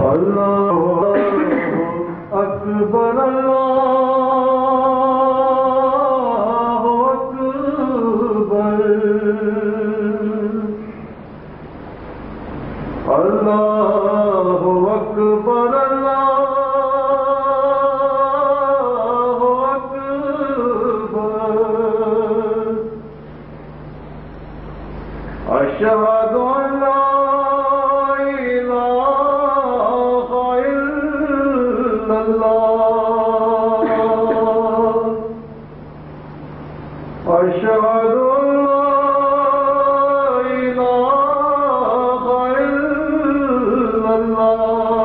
اللہ اکبر اللہ اکبر اللہ اکبر اللہ اکبر اشہد ان لا أشهد أن لا إله إلا الله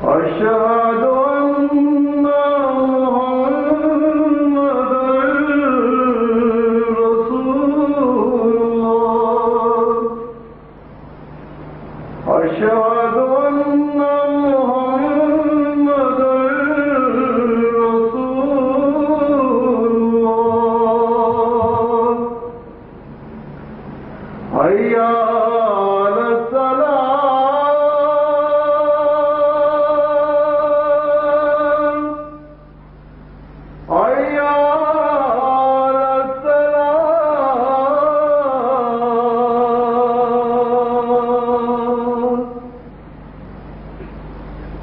أشهد أن محمدا رسول الله أشهد أن حي على الصلاة حي على الصلاة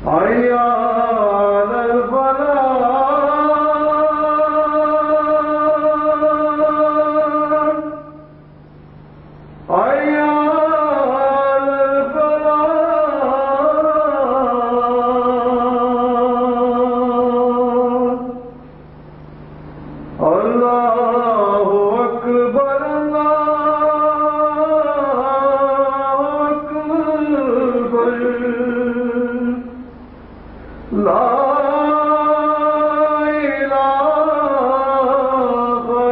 حي على الفلاح حي على الفلاح الله أكبر الله أكبر لا إله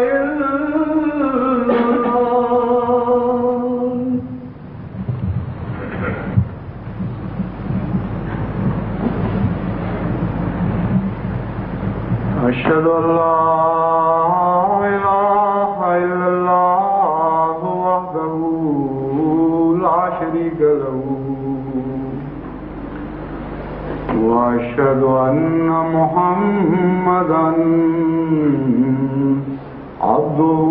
إلا الله أشهد أن لا إله إلا الله وحده لا شريك له وأشهد أن محمدا عبده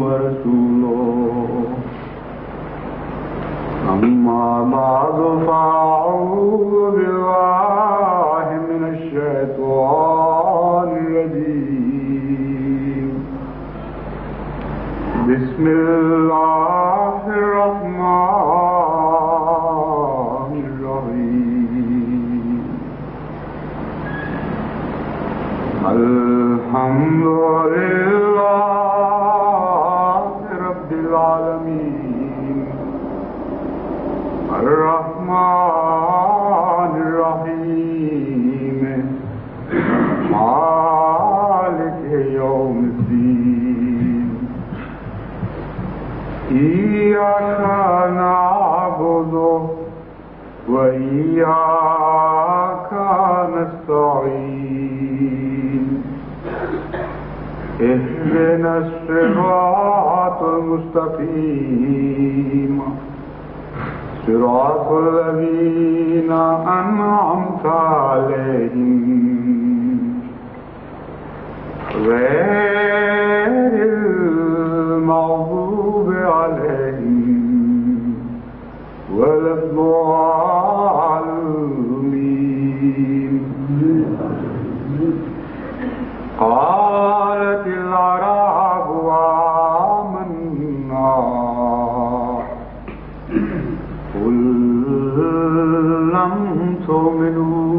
ورسوله أما بعد فأعوذ بالله من الشيطان الرجيم بسم الله الرحمن الرحيم الحمد لله رب العالمين الرحمن الرحيم مالك يوم الدين إياك نعبد وإياك نستعين اهدنا الصراط المستقيم صراط الذين أنعمت عليهم غير المغضوب عليهم ولا الضالين قالت الأعراب آمنا قل لم تؤمنوا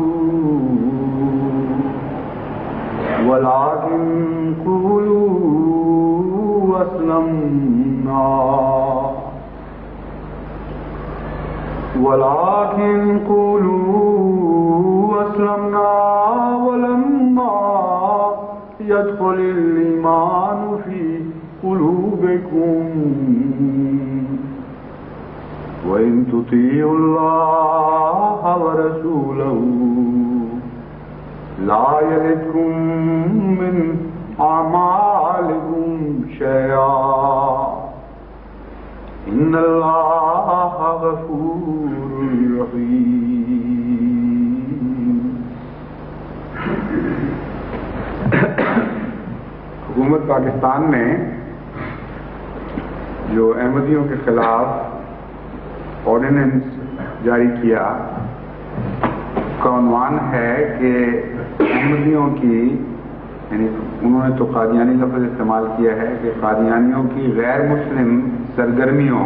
ولكن قولوا أسلمنا ولما يدخل الإيمان في قلوبكم وإن تطيعوا الله ورسوله لا يلدكم من أعمالكم شيئا ان اللہ غفور رحیم۔ حکومت پاکستان نے جو احمدیوں کے خلاف آرڈیننس جاری کیا کا عنوان ہے کہ احمدیوں کی، یعنی انہوں نے تو قادیانی لفظ استعمال کیا ہے کہ قادیانیوں کی غیر مسلم سرگرمیوں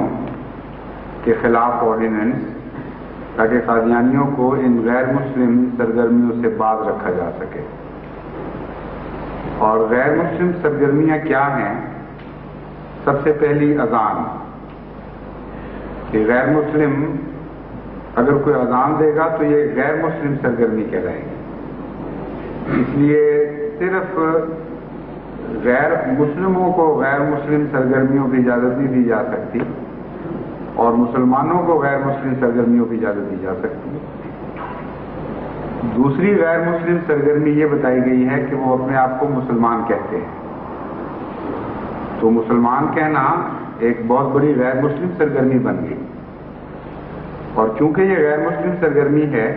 کے خلاف آرڈیننس، تاکہ قادیانیوں کو ان غیر مسلم سرگرمیوں سے باز رکھا جا سکے۔ اور غیر مسلم سرگرمیاں کیا ہیں؟ سب سے پہلی اذان، کہ غیر مسلم اگر کوئی اذان دے گا تو یہ غیر مسلم سرگرمی کہلائے گی۔ اس لیے صرف غیر مسلموں کو غیر مسلم سرگرمیوں کی اجازت نہیں دی جا سکتی، اور مسلمانوں کو غیر مسلم سرگرمیوں کی اجازت دی جا سکتی ہے۔ دوسری غیر مسلم سرگرمی یہ بتائی گئی ہے کہ وہ اپنے آپ کو مسلمان کہتے ہیں، تو مسلمان کہنا ایک بہت بڑی غیر مسلم سرگرمی بن گئی، اور چونکہ یہ غیر مسلم سرگرمی ہے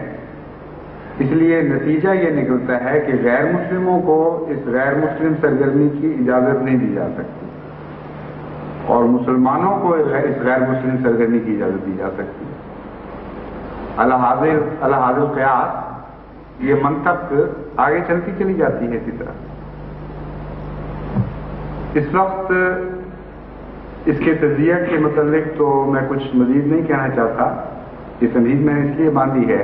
اس لیے نتیجہ یہ نکلتا ہے کہ غیر مسلموں کو اس غیر مسلم سرگرمی کی اجازت نہیں دی جا سکتی، اور مسلمانوں کو اس غیر مسلم سرگرمی کی اجازت دی جا سکتی ہے۔ الحاظ قیاس یہ منطق آگے چلتی چلی جاتی ہے اسی طرح۔ اس وقت اس کے تجزیہ کے متعلق تو میں کچھ مزید نہیں کہنا چاہتا، یہ تمہید میں نے اس لیے باندھی ہے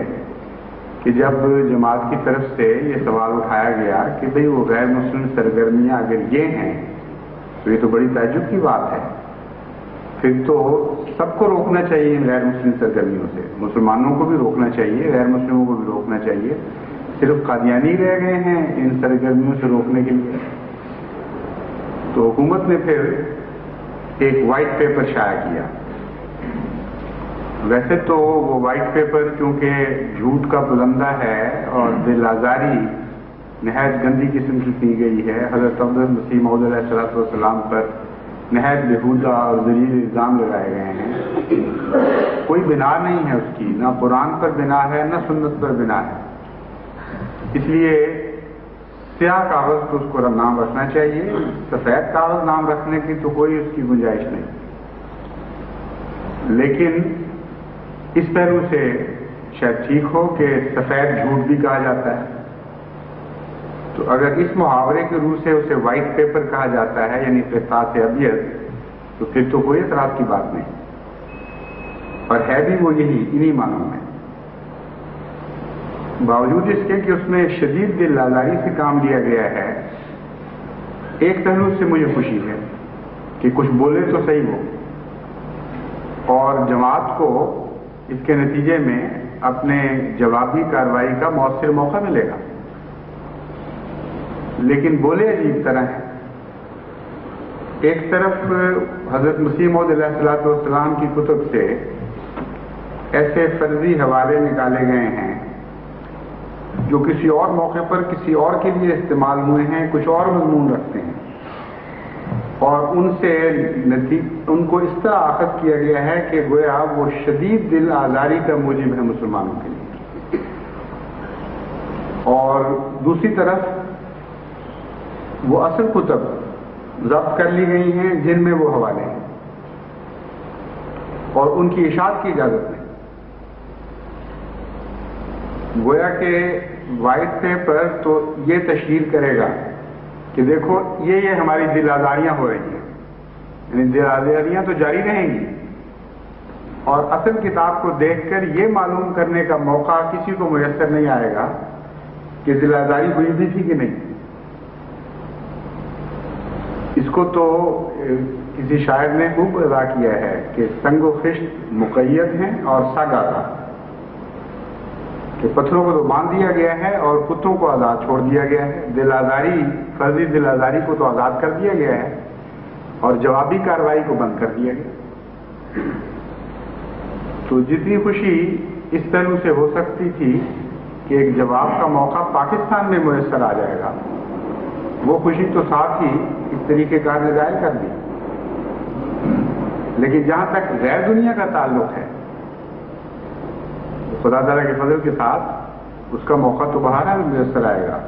کہ جب جماعت کی طرف سے یہ سوال اٹھایا گیا کہ بھئی وہ غیر مسلم سرگرمیاں اگر یہ ہیں تو یہ تو بڑی تعجب کی بات ہے، پھر تو سب کو روکنا چاہیے ان غیر مسلم سرگرمیوں سے، مسلمانوں کو بھی روکنا چاہیے، غیر مسلموں کو بھی روکنا چاہیے، صرف قادیانی رہ گئے ہیں ان سرگرمیوں سے روکنے کے لیے۔ تو حکومت نے پھر ایک وائٹ پیپر شائع کیا۔ ویسے تو وہ وائٹ پیپر چونکہ جھوٹ کا بلندہ ہے اور دل آزاری نہایت گندی قسم کی گئی ہے، حضرت مسیح موعود علیہ السلام پر نہایت بےہودہ اور ذلیل الزام لگائے گئے ہیں، کوئی بنا نہیں ہے اس کی، نہ قرآن پر بنا ہے نہ سنت پر بنا ہے، اس لیے سیاہ کاغذ کو اس کو نام رکھنا چاہیے، سفید کاغذ نام رکھنے کی تو کوئی اس کی گنجائش نہیں۔ لیکن اس پہلو سے شاید ٹھیک ہو کہ سفید جھوٹ بھی کہا جاتا ہے، تو اگر اس محاورے کے روح سے اسے وائٹ پیپر کہا جاتا ہے یعنی قرطاس ابیض، تو پھر تو کوئی اعتراض کی بات نہیں، اور ہے بھی وہ یہی انہی معنوں میں۔ باوجود اس کے کہ اس میں شدید دل آزاری سے کام لیا گیا ہے، ایک پہلو سے مجھے خوشی ہے کہ کچھ بولے تو صحیح ہو، اور جماعت کو اس کے نتیجے میں اپنے جوابی کارروائی کا مؤثر موقع ملے گا، لیکن بولے عجیب طرح ہیں۔ ایک طرف حضرت مسیح موعود علیہ السلام کی کتب سے ایسے فرضی حوالے نکالے گئے ہیں جو کسی اور موقع پر کسی اور کے لیے استعمال ہوئے ہیں، کچھ اور مضمون رکھتے ہیں، اور ان سے ان کو اس طرح اخذ کیا گیا ہے کہ گویا وہ شدید دل آزاری کا موجب ہے مسلمانوں کے لیے، اور دوسری طرف وہ اصل کتب ضبط کر لی گئی ہیں جن میں وہ حوالے ہیں، اور ان کی اشاعت کی اجازت نہیں۔ گویا کہ وائٹ پیپر تو یہ تشہیر کرے گا کہ دیکھو یہ ہماری دل آزاریاں ہو رہی ہیں، یعنی دل آزاریاں تو جاری رہیں گی، اور اصل کتاب کو دیکھ کر یہ معلوم کرنے کا موقع کسی کو میسر نہیں آئے گا کہ دل آزاری ہوئی بھی تھی کہ نہیں۔ اس کو تو کسی شاعر نے خوب ادا کیا ہے کہ سنگ و خشت مقید ہیں اور سگ آزاد، کہ پتھروں کو تو باندھ دیا گیا ہے اور کتوں کو آزاد چھوڑ دیا گیا ہے، دل آزاری فرضی دل آزاری کو تو آزاد کر دیا گیا ہے اور جوابی کارروائی کو بند کر دیا گیا۔ تو جتنی خوشی اس پہلو سے ہو سکتی تھی کہ ایک جواب کا موقع پاکستان میں میسر آ جائے گا، وہ خوشی تو ساتھ ہی اس طریقے کار نے ظاہر کر دی۔ لیکن جہاں تک غیر دنیا کا تعلق ہے، خدا تعالیٰ کے فضل کے ساتھ اس کا موقع تو بہرحال میسر آئے گا۔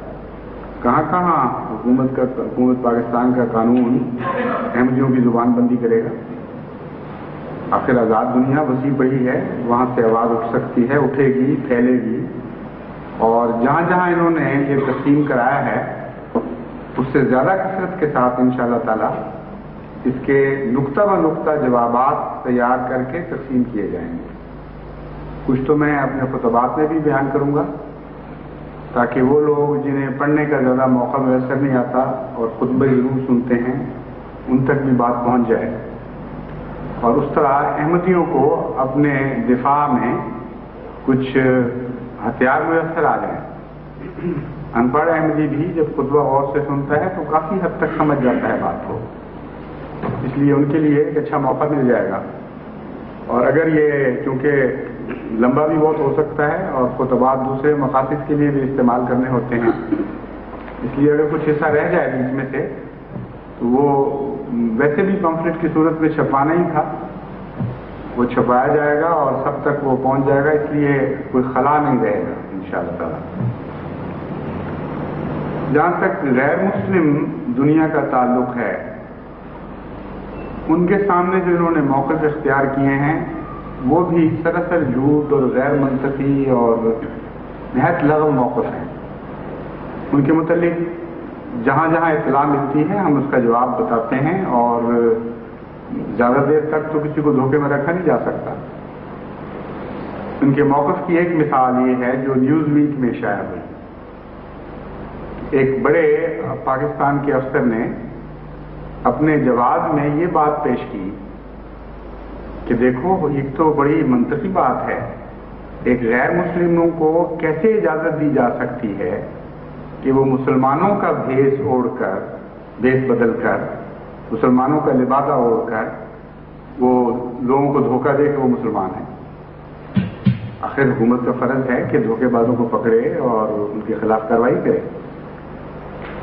کہاں کہاں حکومت پاکستان کا قانون احمدیوں کی زبان بندی کرے گا؟ آخر آزاد دنیا وسیع بڑی ہے، وہاں سے آواز اٹھ سکتی ہے، اٹھے گی، پھیلے گی، اور جہاں جہاں انہوں نے یہ تقسیم کرایا ہے اس سے زیادہ کثرت کے ساتھ انشاءاللہ تعالیٰ اس کے نقطہ بہ نقطہ جوابات تیار کر کے تقسیم کیے جائیں گے۔ کچھ تو میں اپنے خطبات میں بھی بیان کروں گا تاکہ وہ لوگ جنہیں پڑھنے کا زیادہ موقع میسر نہیں آتا اور خطبے ضرور سنتے ہیں ان تک بھی بات پہنچ جائے، اور اس طرح احمدیوں کو اپنے دفاع میں کچھ ہتھیار میسر آ جائیں۔ ان پڑھ احمدی بھی جب خطبہ غور سے سنتا ہے تو کافی حد تک سمجھ جاتا ہے بات کو، اس لیے ان کے لیے ایک اچھا موقع مل جائے گا۔ اور اگر یہ چونکہ لمبا بھی بہت ہو سکتا ہے اور خطبات دوسرے مقاصد کے لیے بھی استعمال کرنے ہوتے ہیں، اس لیے اگر کچھ حصہ رہ جائے بیچ میں سے تو وہ ویسے بھی پمفلٹ کی صورت میں چھپانا ہی تھا، وہ چھپایا جائے گا اور سب تک وہ پہنچ جائے گا، اس لیے کوئی خلا نہیں رہے گا انشاءاللہ تعالیٰ۔ جہاں تک غیر مسلم دنیا کا تعلق ہے، ان کے سامنے جو انہوں نے موقف اختیار کیے ہیں وہ بھی سراسر جھوٹ اور غیر منطقی اور نہایت لغو موقف ہیں۔ ان کے متعلق جہاں جہاں اطلاع ملتی ہے ہم اس کا جواب بتاتے ہیں، اور زیادہ دیر تک تو کسی کو دھوکے میں رکھا نہیں جا سکتا۔ ان کے موقف کی ایک مثال یہ ہے جو نیوز ویک میں شائع ہوئی۔ ایک بڑے پاکستان کے افسر نے اپنے جواب میں یہ بات پیش کی کہ دیکھو ایک تو بڑی منطقی بات ہے، ایک غیر مسلموں کو کیسے اجازت دی جا سکتی ہے کہ وہ مسلمانوں کا بھیس بدل کر مسلمانوں کا لبادہ اوڑھ کر وہ لوگوں کو دھوکہ دے کہ وہ مسلمان ہیں۔ آخر حکومت کا فرض ہے کہ دھوکے بازوں کو پکڑے اور ان کے خلاف کارروائی کرے۔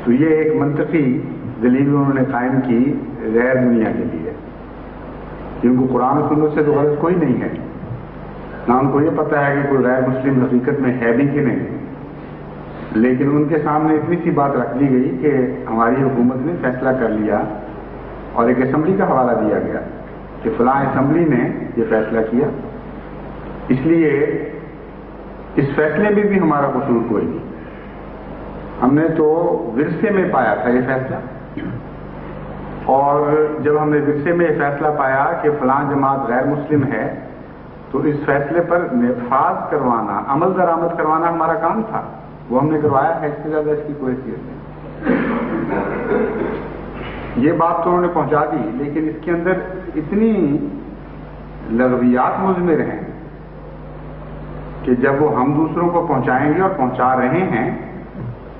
تو یہ ایک منطقی دلیل انہوں نے قائم کی غیر دنیا کے لیے، جن کو قرآن و سنت سے تو غرض کوئی نہیں ہے، نہ ان کو یہ پتہ ہے کہ کوئی غیر مسلم حقیقت میں ہے بھی کہ نہیں، لیکن ان کے سامنے اتنی سی بات رکھ دی گئی کہ ہماری حکومت نے فیصلہ کر لیا اور ایک اسمبلی کا حوالہ دیا گیا کہ فلاں اسمبلی نے یہ فیصلہ کیا، اس لیے اس فیصلے میں بھی ہمارا قصور کوئی نہیں، ہم نے تو ورثے میں پایا تھا یہ فیصلہ، اور جب ہم نے ورثے میں یہ فیصلہ پایا کہ فلاں جماعت غیر مسلم ہے تو اس فیصلے پر نفاذ کروانا، عمل درآمد کروانا ہمارا کام تھا، وہ ہم نے کروایا ہے، اس سے زیادہ اس کی کوئی حیثیت نہیں۔ یہ بات تو انہوں نے پہنچا دی، لیکن اس کے اندر اتنی لغویات مضمر ہیں کہ جب وہ ہم دوسروں کو پہنچائیں گے اور پہنچا رہے ہیں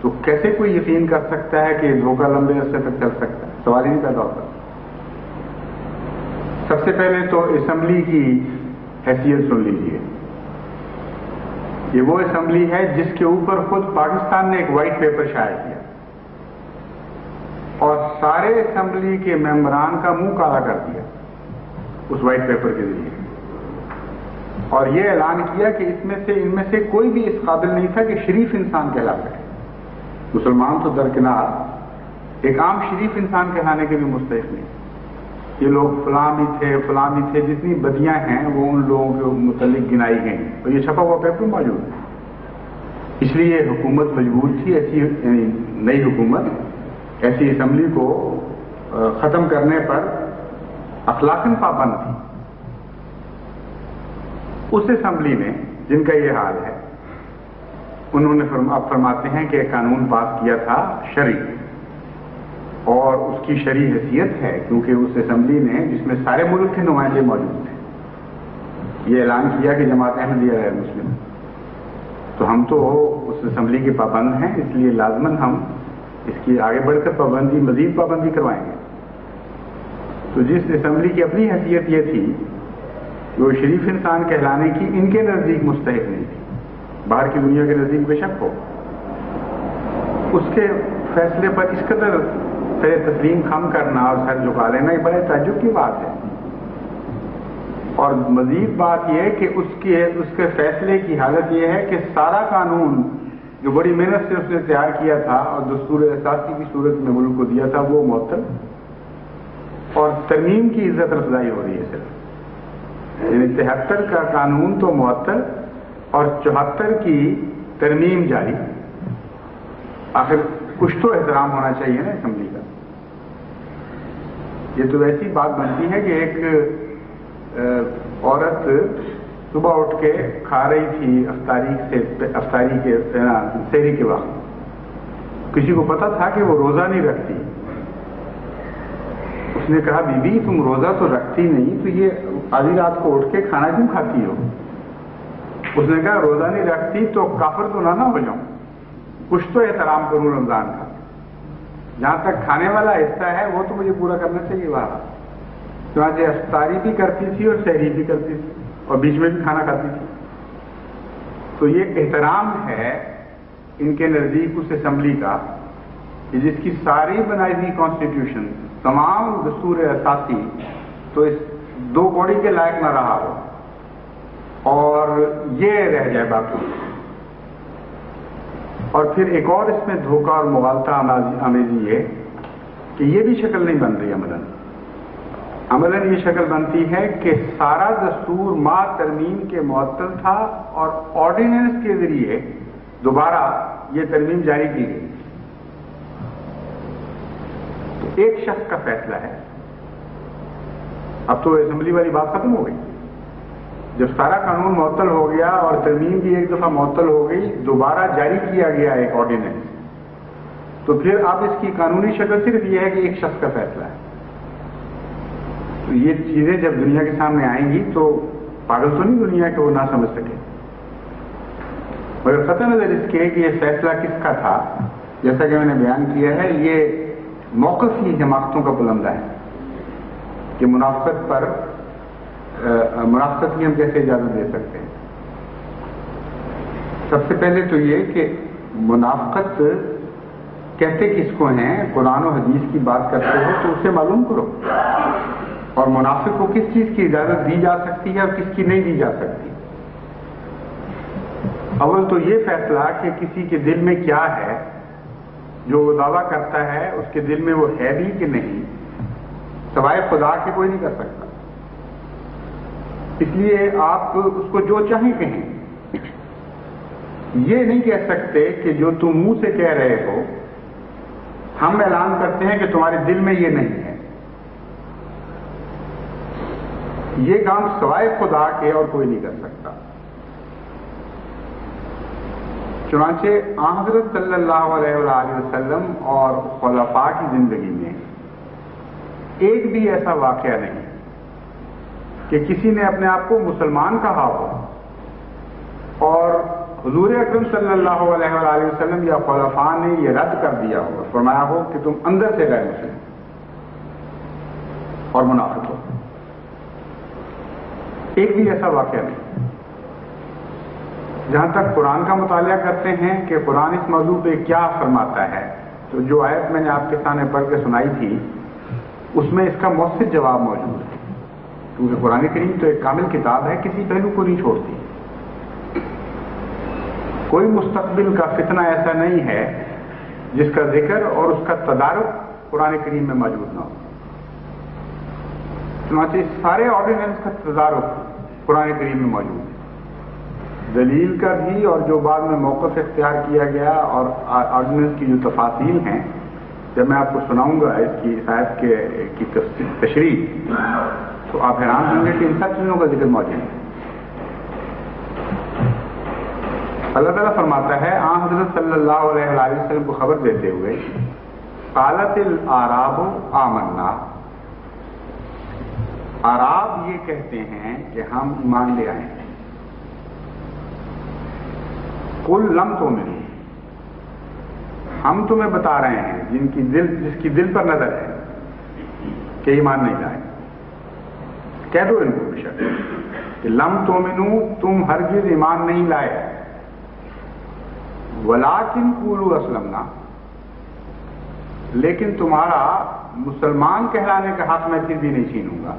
تو کیسے کوئی یقین کر سکتا ہے کہ دھوکہ لمبے عرصے تک چل سکتا ہے؟ سوال ہی نہیں پیدا ہوتا۔ سب سے پہلے تو اسمبلی کی حیثیت سن لیجیے، یہ وہ اسمبلی ہے جس کے اوپر خود پاکستان نے ایک وائٹ پیپر شائع کیا اور سارے اسمبلی کے ممبران کا منہ کالا کر دیا اس وائٹ پیپر کے ذریعے، اور یہ اعلان کیا کہ ان میں سے کوئی بھی اس قابل نہیں تھا کہ شریف انسان کہلا سکے۔ مسلمان تو درکنار، ایک عام شریف انسان کہلانے کے بھی مستحق نہیں، یہ لوگ فلاں بھی تھے، جتنی بدیاں ہیں وہ ان لوگوں کے متعلق گنائی گئیں، اور یہ چھپا ہوا پیپر موجود ہے۔ اس لیے حکومت مجبور تھی، ایسی نئی حکومت ایسی اسمبلی کو ختم کرنے پر اخلاقاً پابند تھی۔ اس اسمبلی میں جن کا یہ حال ہے، انہوں نے اب فرماتے ہیں کہ ایک قانون پاس کیا تھا شرعی، اور اس کی شرعی حیثیت ہے کیونکہ اس اسمبلی نے جس میں سارے ملک کے نمائندے موجود تھے یہ اعلان کیا کہ جماعت احمدیہ غیر مسلم، تو ہم تو اس اسمبلی کے پابند ہیں، اس لیے لازماً ہم اس کی آگے بڑھ کر مزید پابندی کروائیں گے۔ تو جس اسمبلی کی اپنی حیثیت یہ تھی کہ وہ شریف انسان کہلانے کی ان کے نزدیک مستحق نہیں تھی، باہر کی دنیا کے نزدیک بے شک ہو، اس کے فیصلے پر اس قدر سر تسلیم خم کرنا اور سر جھکا لینا ایک بڑے تعجب کی بات ہے اور مزید بات یہ کہ اس کے فیصلے کی حالت یہ ہے کہ سارا قانون جو بڑی محنت سے اس نے تیار کیا تھا اور دستور اساسی کی صورت میں ملک کو دیا تھا وہ معطل، اور ترمیم کی عزت افزائی ہو رہی ہے صرف، یعنی 73 کا قانون تو معطل اور 74 کی ترمیم جاری۔ آخر کچھ تو احترام ہونا چاہیے نا اسمبلی کا۔ یہ تو ایسی بات بنتی ہے کہ ایک عورت صبح اٹھ کے کھا رہی تھی افطاری کے سحری کے وقت، کسی کو پتا تھا کہ وہ روزہ نہیں رکھتی، اس نے کہا بی بی تم روزہ تو رکھتی نہیں تو یہ آدھی رات کو اٹھ کے کھانا کیوں کھاتی ہو؟ اس نے کہا روزہ نہیں رکھتی تو کافر تو نہ ہو جاؤں، کچھ تو احترام کروں رمضان کا، جہاں تک کھانے والا حصہ ہے وہ تو مجھے پورا کرنا چاہیے وہاں۔ چنانچہ افطاری بھی کرتی تھی اور سحری بھی کرتی تھی اور بیچ میں بھی کھانا کھاتی تھی۔ تو یہ احترام ہے ان کے نزدیک اس اسمبلی کا کہ جس کی ساری بنائی ہوئی کانسٹیٹیوشن، تمام دستور اساسی تو اس 2 کوڑی کے لائق نہ رہا ہو اور یہ رہ جائے باقی۔ اور پھر ایک اور اس میں دھوکہ اور مغالطہ آمیزی ہے کہ یہ بھی شکل نہیں بن رہی عملاً یہ شکل بنتی ہے کہ سارا دستور ما ترمیم کے معطل تھا اور آرڈیننس کے ذریعے دوبارہ یہ ترمیم جاری کی گئی۔ تو ایک شخص کا فیصلہ ہے، اب تو اسمبلی والی بات ختم ہو گئی۔ جب سارا قانون معطل ہو گیا اور ترمیم بھی ایک دفعہ معطل ہو گئی، دوبارہ جاری کیا گیا ایک آرڈیننس، تو پھر اب اس کی قانونی شکل صرف یہ ہے کہ ایک شخص کا فیصلہ ہے۔ تو یہ چیزیں جب دنیا کے سامنے آئیں گی تو پاگل تو نہیں دنیا کہ وہ نہ سمجھ سکے، مگر قطع نظر اس کے کہ یہ فیصلہ کس کا تھا، جیسا کہ میں نے بیان کیا ہے، یہ موقف ہی حماقتوں کا بلندہ ہے کہ منافقت کی ہم کیسے اجازت دے سکتے ہیں۔ سب سے پہلے تو یہ کہ منافقت کہتے کس کو ہیں، قرآن و حدیث کی بات کرتے ہو تو اسے معلوم کرو، اور منافق کو کس چیز کی اجازت دی جا سکتی ہے اور کس کی نہیں دی جا سکتی۔ اول تو یہ فیصلہ کہ کسی کے دل میں کیا ہے، جو وہ دعویٰ کرتا ہے اس کے دل میں وہ ہے بھی کہ نہیں، سوائے خدا کے کوئی نہیں کر سکتا۔ اس لیے آپ اس کو جو چاہیں کہیں، یہ نہیں کہہ سکتے کہ جو تم منہ سے کہہ رہے ہو ہم اعلان کرتے ہیں کہ تمہارے دل میں یہ نہیں ہے۔ یہ کام سوائے خدا کے اور کوئی نہیں کر سکتا۔ چنانچہ آن حضرت صلی اللہ علیہ وآلہ وسلم اور خلفاء کی زندگی میں ایک بھی ایسا واقعہ نہیں کہ کسی نے اپنے آپ کو مسلمان کہا ہو اور حضور اکرم صلی اللہ علیہ وآلہ وسلم یا خلفاء نے یہ رد کر دیا ہو، فرمایا ہو کہ تم اندر سے غیر مسلم اور منافق ہو۔ ایک بھی ایسا واقعہ نہیں۔ جہاں تک قرآن کا مطالعہ کرتے ہیں کہ قرآن اس موضوع پہ کیا فرماتا ہے، تو جو آیت میں نے آپ کے سامنے پڑھ کے سنائی تھی اس میں اس کا مؤثر جواب موجود ہے، کیونکہ قرآن کریم تو ایک کامل کتاب ہے، کسی پہلو کو نہیں چھوڑتی۔ کوئی مستقبل کا فتنہ ایسا نہیں ہے جس کا ذکر اور اس کا تدارک قرآن کریم میں موجود نہ ہو۔ چنانچہ سارے آرڈیننس کا تدارک قرآن کریم میں موجود ہے، دلیل کا بھی اور جو بعد میں موقف اختیار کیا گیا اور آرڈیننس کی جو تفاصیل ہیں، جب میں آپ کو سناؤں گا اس کی آیت کی تشریح تو آپ حیران ہوں گے کہ ان سب چیزوں کا ذکر موجود ہے۔ اللہ تعالیٰ فرماتا ہے آن حضرت صلی اللہ علیہ وآلہ وسلم کو خبر دیتے ہوئے، قالت الاعراب آمنا، اعراب یہ کہتے ہیں کہ ہم ایمان لے آئے ہیں، قل لم تؤمنوا، ہم تمہیں بتا رہے ہیں جس کی دل پر نظر ہے کہ ایمان نہیں لائے، کہہ دو ان کو بے شک کہ لم تؤمنوا، تم ہرگز ایمان نہیں لائے، ولیکن قولوا اسلمنا، لیکن تمہارا مسلمان کہلانے کا حق میں پھر بھی نہیں چھینوں گا۔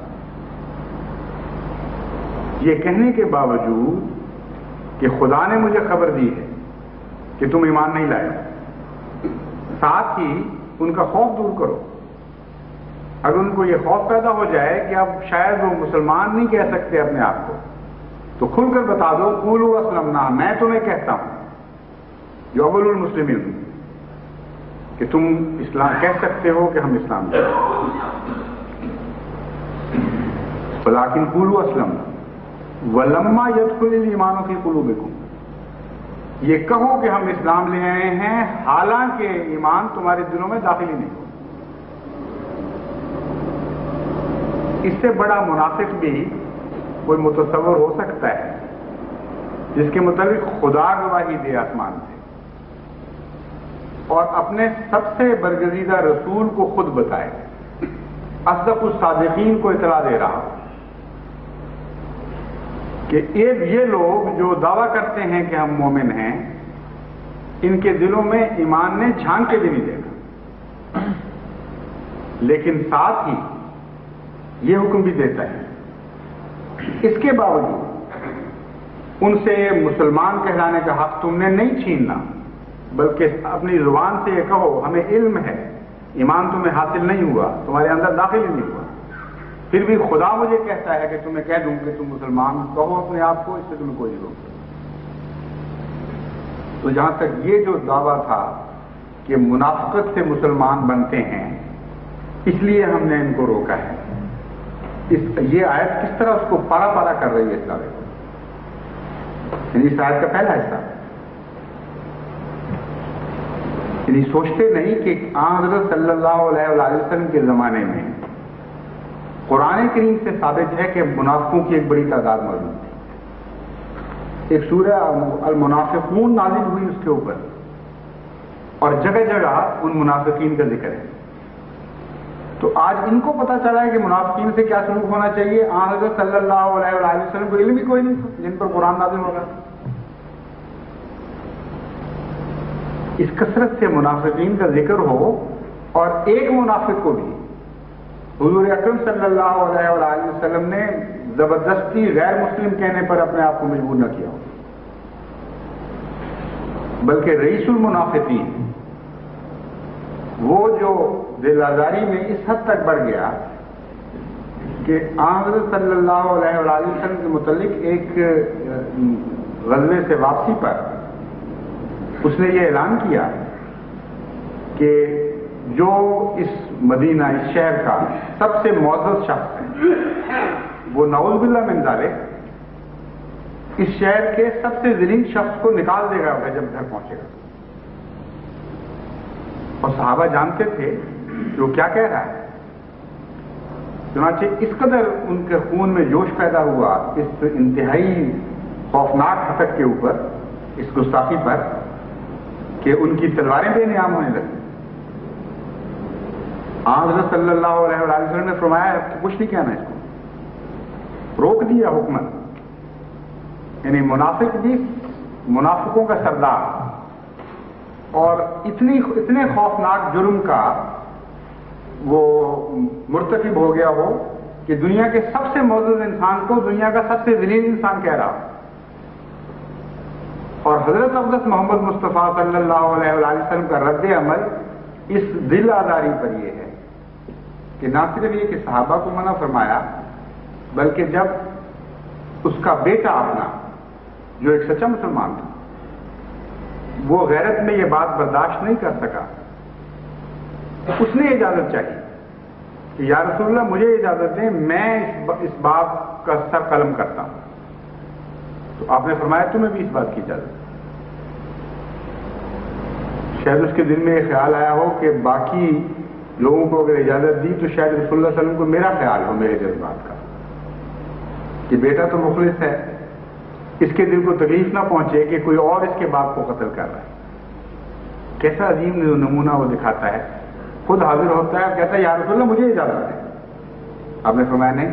یہ کہنے کے باوجود کہ خدا نے مجھے خبر دی ہے کہ تم ایمان نہیں لائے، ساتھ ہی ان کا خوف دور کرو۔ اگر ان کو یہ خوف پیدا ہو جائے کہ اب شاید وہ مسلمان نہیں کہہ سکتے اپنے آپ کو، تو کھل کر بتا دو قولوا اسلمنا، میں تمہیں کہتا ہوں جو اول المسلمین کہ تم اسلام کہہ سکتے ہو کہ ہم اسلام لائے، ولیکن قولوا اسلمنا ولما يدخل الایمان فی قلوبکم، یہ کہو کہ ہم اسلام لے آئے ہیں حالانکہ ایمان تمہارے دلوں میں داخل ہی نہیں ہو۔ اس سے بڑا منافق بھی کوئی متصور ہو سکتا ہے جس کے متعلق خدا گواہی دے آسمان سے اور اپنے سب سے برگزیدہ رسول کو خود بتائے، اصدق الصادقین کو اطلاع دے رہا کہ یہ لوگ جو دعویٰ کرتے ہیں کہ ہم مومن ہیں، ان کے دلوں میں ایمان نے جھانک کے بھی نہیں دیکھا، لیکن ساتھ ہی یہ حکم بھی دیتا ہے اس کے باوجود ان سے مسلمان کہلانے کا حق تم نے نہیں چھیننا، بلکہ اپنی زبان سے یہ کہو ہمیں علم ہے ایمان تمہیں حاصل نہیں ہوا، تمہارے اندر داخل ہی نہیں ہوا، پھر بھی خدا مجھے کہتا ہے کہ تمہیں کہہ دوں کہ تم مسلمان کہو اپنے آپ کو، اس سے تمہیں کوئی ضرورت نہیں۔ تو جہاں تک یہ جو دعویٰ تھا کہ منافقت سے مسلمان بنتے ہیں اس لیے ہم نے ان کو روکا ہے، یہ آیت کس طرح اس کو پارا پارا کر رہی ہے اس دعوے کو، یعنی اس آیت کا پہلا حصہ، یعنی سوچتے نہیں کہ حضرت صلی اللہ علیہ وسلم کے زمانے میں قرآن کریم سے ثابت ہے کہ منافقوں کی ایک بڑی تعداد موجود تھی، ایک سورہ المنافقون نازل ہوئی اس کے اوپر، اور جگہ جگہ ان منافقین کا ذکر ہے۔ تو آج ان کو پتہ چلا ہے کہ منافقین سے کیا سلوک ہونا چاہیے، حضرت صلی اللہ علیہ وسلم کو علم ہی کوئی نہیں تھا جن پر قرآن نازل ہوگا۔ اس کثرت سے منافقین کا ذکر ہو اور ایک منافق کو بھی حضور اکرم صلی اللہ علیہ وسلم نے زبردستی غیر مسلم کہنے پر اپنے آپ کو مجبور نہ کیا، بلکہ رئیس المنافقین وہ جو دل آزاری میں اس حد تک بڑھ گیا کہ حضرت صلی اللہ علیہ وسلم کے متعلق ایک غزوے سے واپسی پر اس نے یہ اعلان کیا کہ جو اس مدینہ اس شہر کا سب سے معزز شخص ہے وہ نعوذ باللہ من ذالک اس شہر کے سب سے ذلیل شخص کو نکال دے گا جب گھر پہنچے گا۔ اور صحابہ جانتے تھے کہ وہ کیا کہہ رہا ہے، چنانچہ اس قدر ان کے خون میں جوش پیدا ہوا اس انتہائی خوفناک حسد کے اوپر، اس گستاخی پر، کہ ان کی تلواریں بے نیام ہونے لگی۔ حضرت صلی اللہ علیہ وسلم نے فرمایا کہ کچھ نہیں کہنا اس کو، روک دیا حکمت، یعنی منافق بھی منافقوں کا سردار اور اتنے خوفناک جرم کا وہ مرتکب ہو گیا ہو کہ دنیا کے سب سے معزز انسان کو دنیا کا سب سے ذلیل انسان کہہ رہا، اور حضرت اقدس محمد مصطفیٰ صلی اللہ علیہ وسلم کا رد عمل اس دل آزاری پر یہ ہے کہ نہ صرف یہ کہ صحابہ کو منع فرمایا، بلکہ جب اس کا بیٹا اپنا جو ایک سچا مسلمان تھا وہ غیرت میں یہ بات برداشت نہیں کر سکا، اس نے اجازت چاہی کہ یا رسول اللہ مجھے اجازت دیں میں اس بات کا سر قلم کرتا ہوں، تو آپ نے فرمایا تمہیں بھی اس بات کی اجازت۔ شاید اس کے دل میں یہ خیال آیا ہو کہ باقی لوگوں کو اگر اجازت دی تو شاید رسول اللہ صلی اللہ علیہ وسلم کو میرا خیال ہو میرے جذبات کا، کہ بیٹا تو مخلص ہے، اس کے دل کو تکلیف نہ پہنچے کہ کوئی اور اس کے باپ کو قتل کر رہا ہے۔ کیسا عظیم نمونہ وہ دکھاتا ہے، خود حاضر ہوتا ہے، کہتا ہے یا رسول اللہ مجھے اجازت ہے، آپ نے فرمایا نہیں،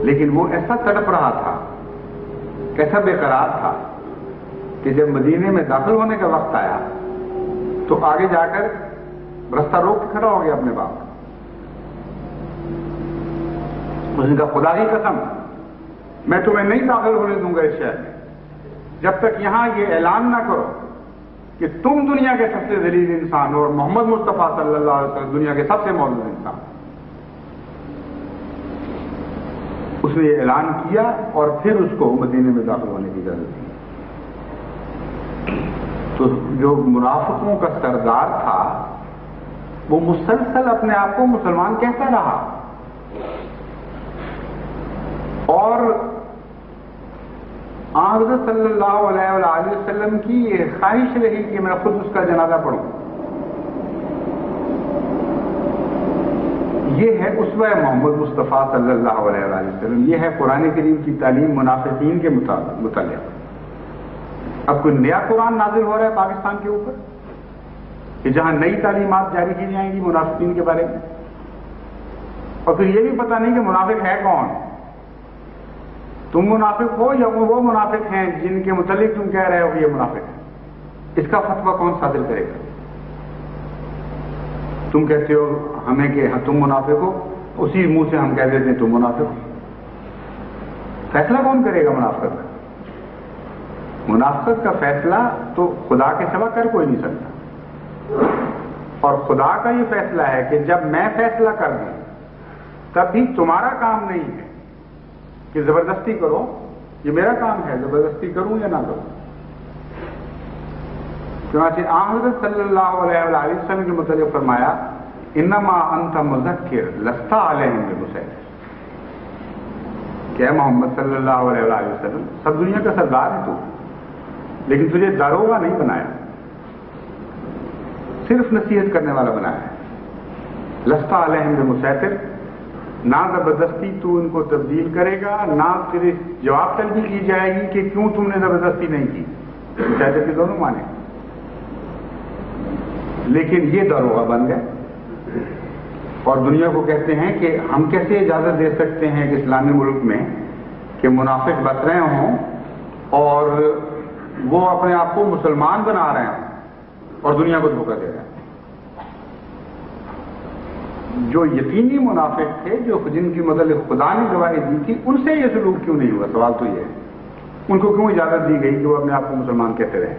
لیکن وہ ایسا تڑپ رہا تھا، کیسا بے قرار تھا کہ جب مدینے میں داخل ہونے کا وقت آیا تو آگے جا کر رستہ روک کے کھڑا ہو گیا اپنے باپ، اس نے کہا خدا کی قسم میں تمہیں نہیں داخل ہونے دوں گا اس شہر میں جب تک یہاں یہ اعلان نہ کرو کہ تم دنیا کے سب سے ذلیل انسان ہو اور محمد مصطفیٰ صلی اللہ علیہ وسلم دنیا کے سب سے معزز انسان. اس نے یہ اعلان کیا اور پھر اس کو مدینے میں داخل ہونے کی اجازت دی. تو جو منافقوں کا سردار تھا وہ مسلسل اپنے آپ کو مسلمان کہتا رہا اور حضرت صلی اللہ علیہ وآلہ وسلم کی یہ خواہش رہی کہ میں خود اس کا جنازہ پڑھوں. یہ ہے اسوہ محمد مصطفیٰ صلی اللہ علیہ وآلہ وسلم. یہ ہے قرآن کریم کی تعلیم منافقین کے متعلق. اب کوئی نیا قرآن نازل ہو رہا ہے پاکستان کے اوپر کہ جہاں نئی تعلیمات جاری کی جائیں گی منافقین کے بارے میں, اور پھر یہ بھی پتہ نہیں کہ منافق ہے کون. تم منافق ہو یا وہ منافق ہیں جن کے متعلق تم کہہ رہے ہو کہ یہ منافق ہے. اس کا فتویٰ کون صادر کرے گا؟ تم کہتے ہو ہمیں کہ تم منافق ہو, اسی منہ سے ہم کہہ دیتے ہیں تم منافق ہو. فیصلہ کون کرے گا منافقت کا؟ منافقت کا فیصلہ تو خدا کے سوا کر کوئی نہیں سکتا, اور خدا کا یہ فیصلہ ہے کہ جب میں فیصلہ کر دوں تب بھی تمہارا کام نہیں ہے کہ زبردستی کرو. یہ میرا کام ہے زبردستی کروں یا نہ کروں. چنانچہ حضرت صلی اللہ علیہ وآلہ وسلم کے متعلق فرمایا انما انت مذکر لست علیہم بمسیطر, کہ اے محمد صلی اللہ علیہ وآلہ وسلم سب دنیا کا سردار ہے تو, لیکن تجھے داروغہ نہیں بنایا, صرف نصیحت کرنے والا بنایا ہے. لست علیہم بمسیطر, نہ زبردستی تو ان کو تبدیل کرے گا, نہ تیرے جواب طلبی کی جائے گی کہ کیوں تم نے زبردستی نہیں کی. مسیطر کے دونوں معنی, لیکن یہ داروغہ بن گئے اور دنیا کو کہتے ہیں کہ ہم کیسے اجازت دے سکتے ہیں کہ اسلامی ملک میں کہ منافق بس رہے ہوں اور وہ اپنے آپ کو مسلمان بنا رہے ہیں اور دنیا کو دھوکہ دے رہے ہیں. جو یقینی منافق تھے, جو جن کی متعلق خدا نے گواہی دی تھی, ان سے یہ سلوک کیوں نہیں ہوا؟ سوال تو یہ ہے ان کو کیوں اجازت دی گئی کہ وہ اپنے آپ کو مسلمان کہتے رہے,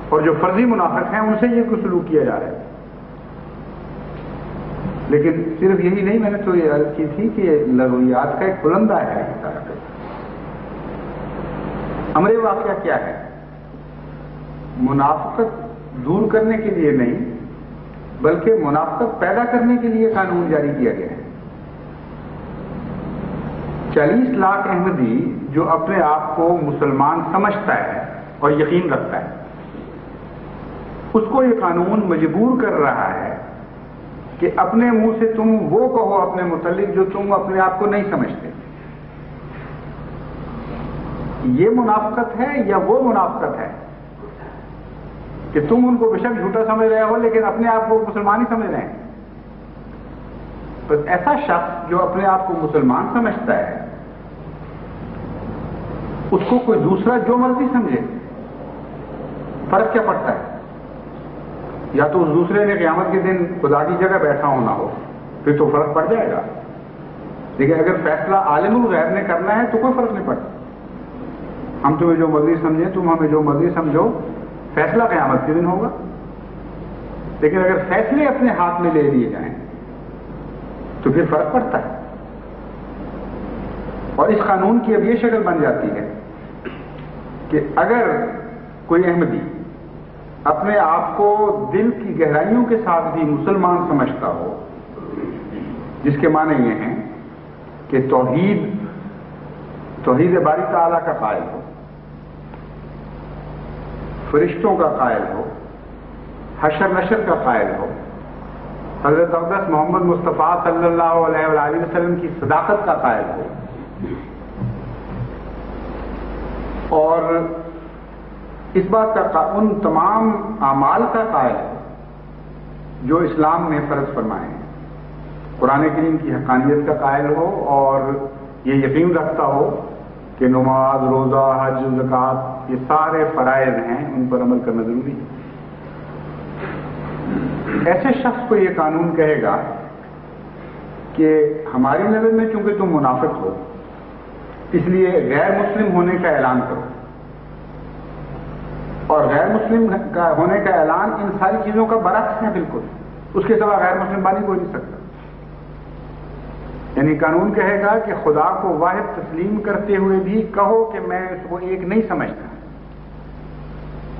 اور جو فرضی منافق ہیں ان سے یہ کچھ سلوک کیا جا رہا ہے. لیکن صرف یہی نہیں, میں نے تو یہ عرض کی تھی کہ لغویات کا ایک پلندہ ہے. امر واقعہ کیا ہے؟ منافقت دور کرنے کے لیے نہیں بلکہ منافقت پیدا کرنے کے لیے قانون جاری کیا گیا ہے. 40 لاکھ احمدی جو اپنے آپ کو مسلمان سمجھتا ہے اور یقین رکھتا ہے, اس کو یہ قانون مجبور کر رہا ہے کہ اپنے منہ سے تم وہ کہو اپنے متعلق جو تم اپنے آپ کو نہیں سمجھتے. یہ منافقت ہے یا وہ منافقت ہے کہ تم ان کو بے شک جھوٹا سمجھ رہے ہو لیکن اپنے آپ کو مسلمان ہی سمجھ رہے ہیں. بس ایسا شخص جو اپنے آپ کو مسلمان سمجھتا ہے اس کو کوئی دوسرا جو مرضی سمجھے, فرق کیا پڑتا ہے؟ یا تو اس دوسرے نے قیامت کے دن خدا کی جگہ بیٹھا ہونا ہو, پھر تو فرق پڑ جائے گا. لیکن اگر فیصلہ عالم الغیب نے کرنا ہے تو کوئی فرق نہیں پڑتا. ہم تمہیں جو مرضی سمجھیں, تم ہمیں جو مرضی سمجھو, فیصلہ قیامت کے دن ہوگا. لیکن اگر فیصلے اپنے ہاتھ میں لے لیے جائیں تو پھر فرق پڑتا ہے. اور اس قانون کی اب یہ شکل بن جاتی ہے کہ اگر کوئی احمدی اپنے آپ کو دل کی گہرائیوں کے ساتھ بھی مسلمان سمجھتا ہو, جس کے معنی یہ ہیں کہ توحید باری تعالیٰ کا قائل ہو, فرشتوں کا قائل ہو, حشر نشر کا قائل ہو, حضرت اقدس محمد مصطفیٰ صلی اللہ علیہ وآلہ وسلم کی صداقت کا قائل ہو, اور اس بات کا ان تمام اعمال کا قائل ہے جو اسلام نے فرض فرمائے ہیں, قرآن کریم کی حقانیت کا قائل ہو, اور یہ یقین رکھتا ہو کہ نماز, روزہ, حج, زکوٰۃ یہ سارے فرائض ہیں, ان پر عمل کرنا ضروری ہے. ایسے شخص کو یہ قانون کہے گا کہ ہماری نظر میں چونکہ تم منافق ہو اس لیے غیر مسلم ہونے کا اعلان کرو، اور غیر مسلم ہونے کا اعلان ان ساری چیزوں کا برعکس ہے بالکل، اس کے سوا غیر مسلم بانی کوئی نہیں سکتا۔ یعنی قانون کہے گا کہ خدا کو واحد تسلیم کرتے ہوئے بھی کہو کہ میں اس کو ایک نہیں سمجھتا،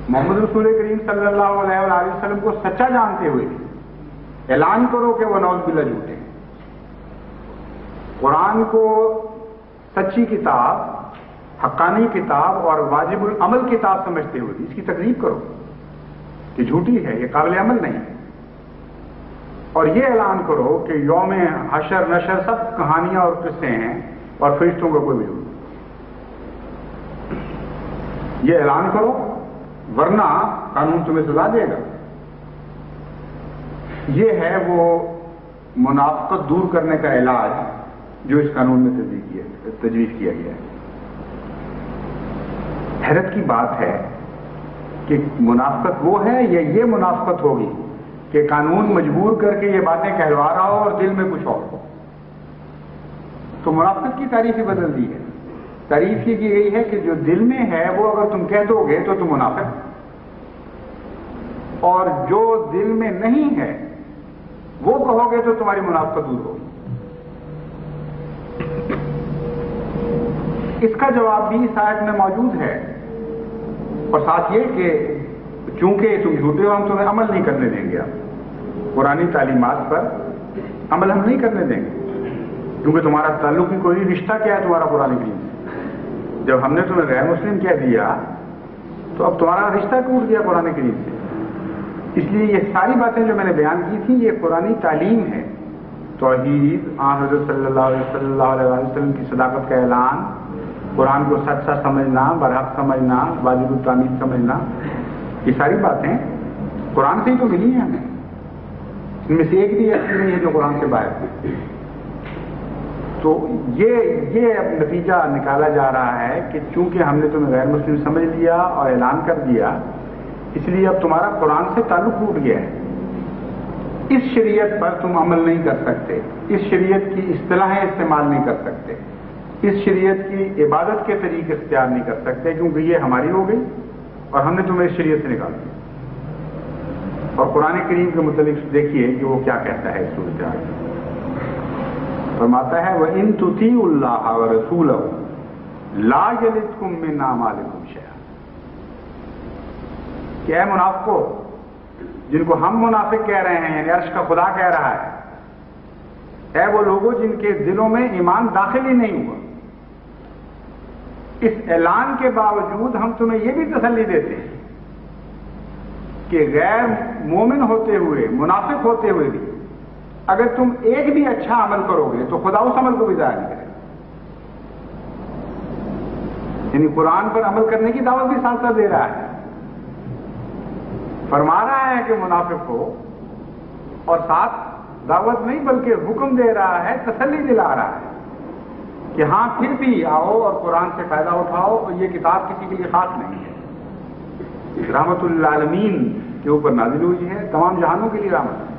محمد رسول کریم صلی اللہ علیہ وآلہ وسلم کو سچا جانتے ہوئے اعلان کرو کہ وہ نعوذ باللہ جھوٹے ہیں، قرآن کو سچی کتاب، حقانی کتاب اور واجب العمل کتاب سمجھتے ہوئے اس کی تکذیب کرو کہ جھوٹی ہے، یہ قابل عمل نہیں، اور یہ اعلان کرو کہ یوم حشر نشر سب کہانیاں اور قصے ہیں اور فرشتوں کا کوئی وجود نہیں۔ یہ اعلان کرو ورنہ قانون تمہیں سزا دے گا۔ یہ ہے وہ منافقت دور کرنے کا علاج جو اس قانون میں تجویز کیا گیا ہے۔ حیرت کی بات ہے کہ منافقت وہ ہے یا یہ منافقت ہوگی کہ قانون مجبور کر کے یہ باتیں کہلوا رہا ہو اور دل میں کچھ اور ہو۔ تو منافقت کی تعریف ہی بدل دی ہے۔ تعریف یہ کی گئی ہے کہ جو دل میں ہے وہ اگر تم کہہ دو گے تو تم منافق، اور جو دل میں نہیں ہے وہ کہو گے تو تمہاری منافقت دور ہوگی۔ اس کا جواب بھی اس آیت میں موجود ہے، اور ساتھ یہ کہ چونکہ تم جھوٹے ہو ہم تمہیں عمل نہیں کرنے دیں گے، قرآنی تعلیمات پر عمل ہم نہیں کرنے دیں گے، کیونکہ تمہارا تعلق ہی کوئی رشتہ کیا ہے تمہارا قرآن کریم سے۔ جب ہم نے تمہیں غیر مسلم کہہ دیا تو اب تمہارا رشتہ ٹوٹ گیا قرآن کریم سے۔ اس لیے یہ ساری باتیں جو میں نے بیان کی تھیں یہ قرآنی تعلیم ہے، توحید، حضرت صلی اللہ علیہ وسلم کی صداقت کا اعلان، قرآن کو سچا سمجھنا، برحق سمجھنا، واجب التعمیل سمجھنا، یہ ساری باتیں قرآن سے ہی تو ملی ہیں ہمیں، ان میں سے ایک بھی ایسی نہیں ہے جو قرآن سے باہر ہے۔ تو یہ اب نتیجہ نکالا جا رہا ہے کہ چونکہ ہم نے تمہیں غیر مسلم سمجھ لیا اور اعلان کر دیا، اس لیے اب تمہارا قرآن سے تعلق ٹوٹ گیا ہے، اس شریعت پر تم عمل نہیں کر سکتے، اس شریعت کی اصطلاحیں استعمال نہیں کر سکتے، اس شریعت کی عبادت کے طریقے اختیار نہیں کر سکتے، کیونکہ یہ ہماری ہو گئی اور ہم نے تمہیں اس شریعت سے نکال دیا۔ اور قرآن کریم کے متعلق دیکھیے کہ وہ کیا کہتا ہے اس صورتحال میں۔ فرماتا ہے وَإِن تُطِيعُوا اللَّهَ وَرَسُولَهُ لَا يَلِدْكُم مِّنْ أَعْمَالِكُمْ شَيْئًا، کہ اے منافقو، جن کو ہم منافق کہہ رہے ہیں یعنی عرش کا خدا کہہ رہا ہے، اے وہ لوگوں جن کے دلوں میں ایمان داخل ہی نہیں ہوا، اس اعلان کے باوجود ہم تمہیں یہ بھی تسلی دیتے ہیں کہ غیر مومن ہوتے ہوئے، منافق ہوتے ہوئے بھی اگر تم ایک بھی اچھا عمل کرو گے تو خدا اس عمل کو بھی ضائع نہیں کرے گا۔ یعنی قرآن پر عمل کرنے کی دعوت بھی ساتھ ساتھ دے رہا ہے، فرما رہا ہے کہ منافق ہو، اور ساتھ دعوت نہیں بلکہ حکم دے رہا ہے، تسلی دلا رہا ہے کہ ہاں پھر بھی آؤ اور قرآن سے فائدہ اٹھاؤ، اور یہ کتاب کسی کے لیے خاص نہیں ہے، رحمت للعالمین کے اوپر نازل ہوئی ہے، تمام جہانوں کے لیے رحمت ہے،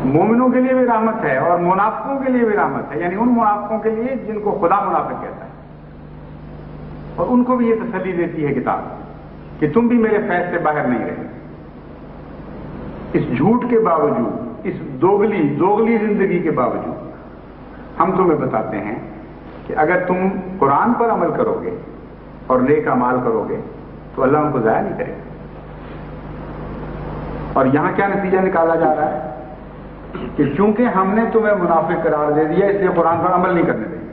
مومنوں کے لیے بھی رحمت ہے اور منافقوں کے لیے بھی رحمت ہے، یعنی ان منافقوں کے لیے جن کو خدا منافق کہتا ہے، اور ان کو بھی یہ تسلی دیتی ہے کتاب کہ تم بھی میرے فیض سے باہر نہیں رہے۔ اس جھوٹ کے باوجود، اس دوغلی زندگی کے باوجود ہم تمہیں بتاتے ہیں کہ اگر تم قرآن پر عمل کرو گے اور نیک اعمال کرو گے تو اللہ ان کو ضائع نہیں کرے گا۔ اور یہاں کیا نتیجہ نکالا جا رہا ہے کہ چونکہ ہم نے تمہیں منافق قرار دے دیا اس لیے قرآن پر عمل نہیں کرنے دیں گے۔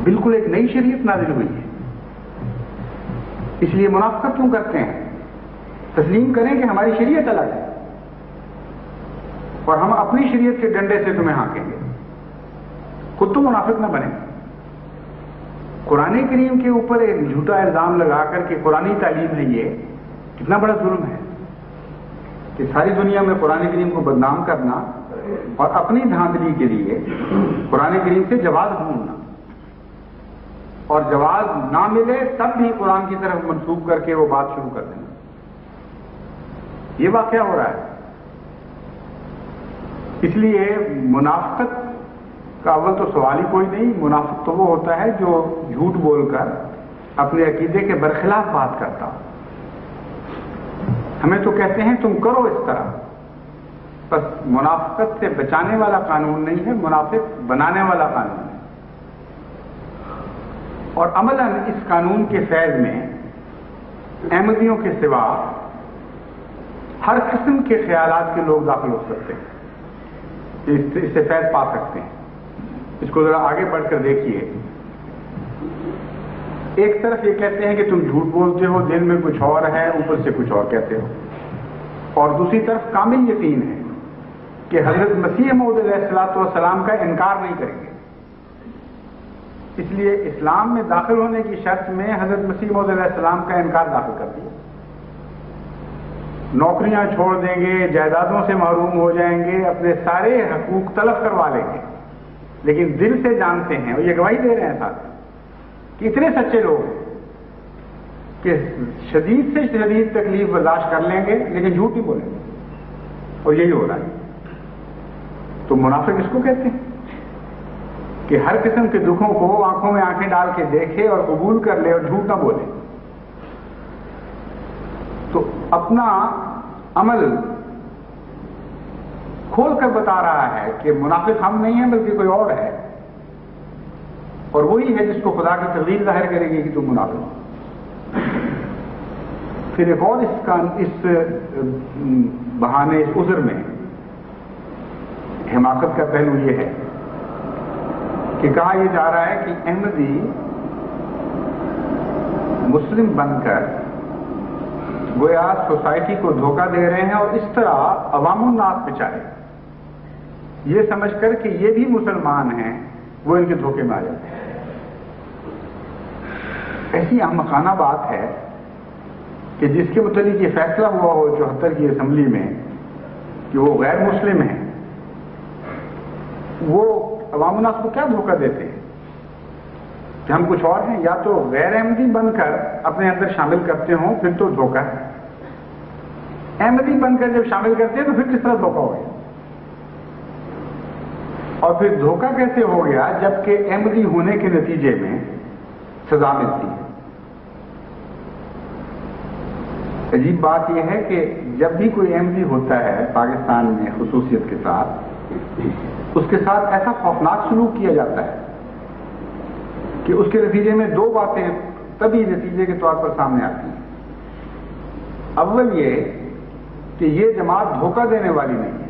بالکل ایک نئی شریعت نازل ہوئی ہے، اس لیے منافقت کیوں کرتے ہیں؟ تسلیم کریں کہ ہماری شریعت الگ ہے اور ہم اپنی شریعت کے ڈنڈے سے تمہیں ہانکیں گے، خود تو منافق نہ بنے۔ قرآن کریم کے اوپر ایک جھوٹا الزام لگا کر کہ قرآنی تعلیم ہے، یہ کتنا بڑا ظلم ہے کہ ساری دنیا میں قرآن کریم کو بدنام کرنا اور اپنی دھاندلی کے لیے قرآن کریم سے جواز ڈھونڈنا، اور جواز نہ ملے تب بھی قرآن کی طرف منسوب کر کے وہ بات شروع کر دینا۔ یہ واقعہ ہو رہا ہے۔ اس لیے منافقت کا اول تو سوال ہی کوئی نہیں. منافق تو وہ ہوتا ہے جو جھوٹ بول کر اپنے عقیدے کے برخلاف بات کرتا. ہمیں تو کہتے ہیں تم کرو اس طرح. بس منافقت سے بچانے والا قانون نہیں ہے، منافق بنانے والا قانون ہے. اور عملاً اس قانون کے فیض میں احمدیوں کے سوا ہر قسم کے خیالات کے لوگ داخل ہو سکتے ہیں، اس سے فیض پا سکتے ہیں. اس کو ذرا آگے بڑھ کر دیکھیے. ایک طرف یہ کہتے ہیں کہ تم جھوٹ بولتے ہو، دل میں کچھ اور ہے، اوپر سے کچھ اور کہتے ہو. اور دوسری طرف کامل یقین ہے کہ حضرت مسیح موعود علیہ الصلوۃ والسلام کا انکار نہیں کریں گے. اس لیے اسلام میں داخل ہونے کی شرط میں حضرت مسیح موعود علیہ السلام کا انکار داخل کر دیا. نوکریاں چھوڑ دیں گے، جائیدادوں سے محروم ہو جائیں گے، اپنے سارے حقوق طلب کروا لیں گے، لیکن دل سے جانتے ہیں، اور یہ گواہی دے رہے ہیں ساتھ کہ اتنے سچے لوگ ہیں کہ شدید سے شدید تکلیف برداشت کر لیں گے لیکن جھوٹ نہیں بولیں گے. اور یہی ہو رہا ہے. تو منافق اس کو کہتے ہیں کہ ہر قسم کے دکھوں کو آنکھوں میں آنکھیں ڈال کے دیکھے اور قبول کر لے اور جھوٹ نہ بولے. تو اپنا عمل کھول کر بتا رہا ہے کہ منافق ہم نہیں ہیں بلکہ کوئی اور ہے، اور وہی ہے جس کو خدا کی تقدیر ظاہر کرے گی کہ تم منافق ہو. پھر ایک اور اس بہانے، اس عذر میں حماقت کا پہلو یہ ہے کہ کہا یہ جا رہا ہے کہ احمدی مسلم بن کر گویا سوسائٹی کو دھوکہ دے رہے ہیں، اور اس طرح عوام الناس بچارے یہ سمجھ کر کہ یہ بھی مسلمان ہیں وہ ان کے دھوکے میں آ جاتے ہیں. ایسی احمقانہ بات ہے کہ جس کے متعلق یہ فیصلہ ہوا ہو 74 کی اسمبلی میں کہ وہ غیر مسلم ہیں، وہ عوام الناس کو کیا دھوکہ دیتے ہیں کہ ہم کچھ اور ہیں. یا تو غیر احمدی بن کر اپنے اندر شامل کرتے ہوں پھر تو دھوکہ ہے، احمدی بن کر جب شامل کرتے ہیں تو پھر کس طرح دھوکہ ہو گیا. اور پھر دھوکہ کیسے ہو گیا جبکہ احمدی ہونے کے نتیجے میں سزا ملتی ہے. عجیب بات یہ ہے کہ جب بھی کوئی احمدی ہوتا ہے پاکستان میں خصوصیت کے ساتھ، اس کے ساتھ ایسا خوفناک سلوک کیا جاتا ہے کہ اس کے نتیجے میں دو باتیں تبھی نتیجے کے طور پر سامنے آتی ہیں. اول یہ کہ یہ جماعت دھوکہ دینے والی نہیں ہے،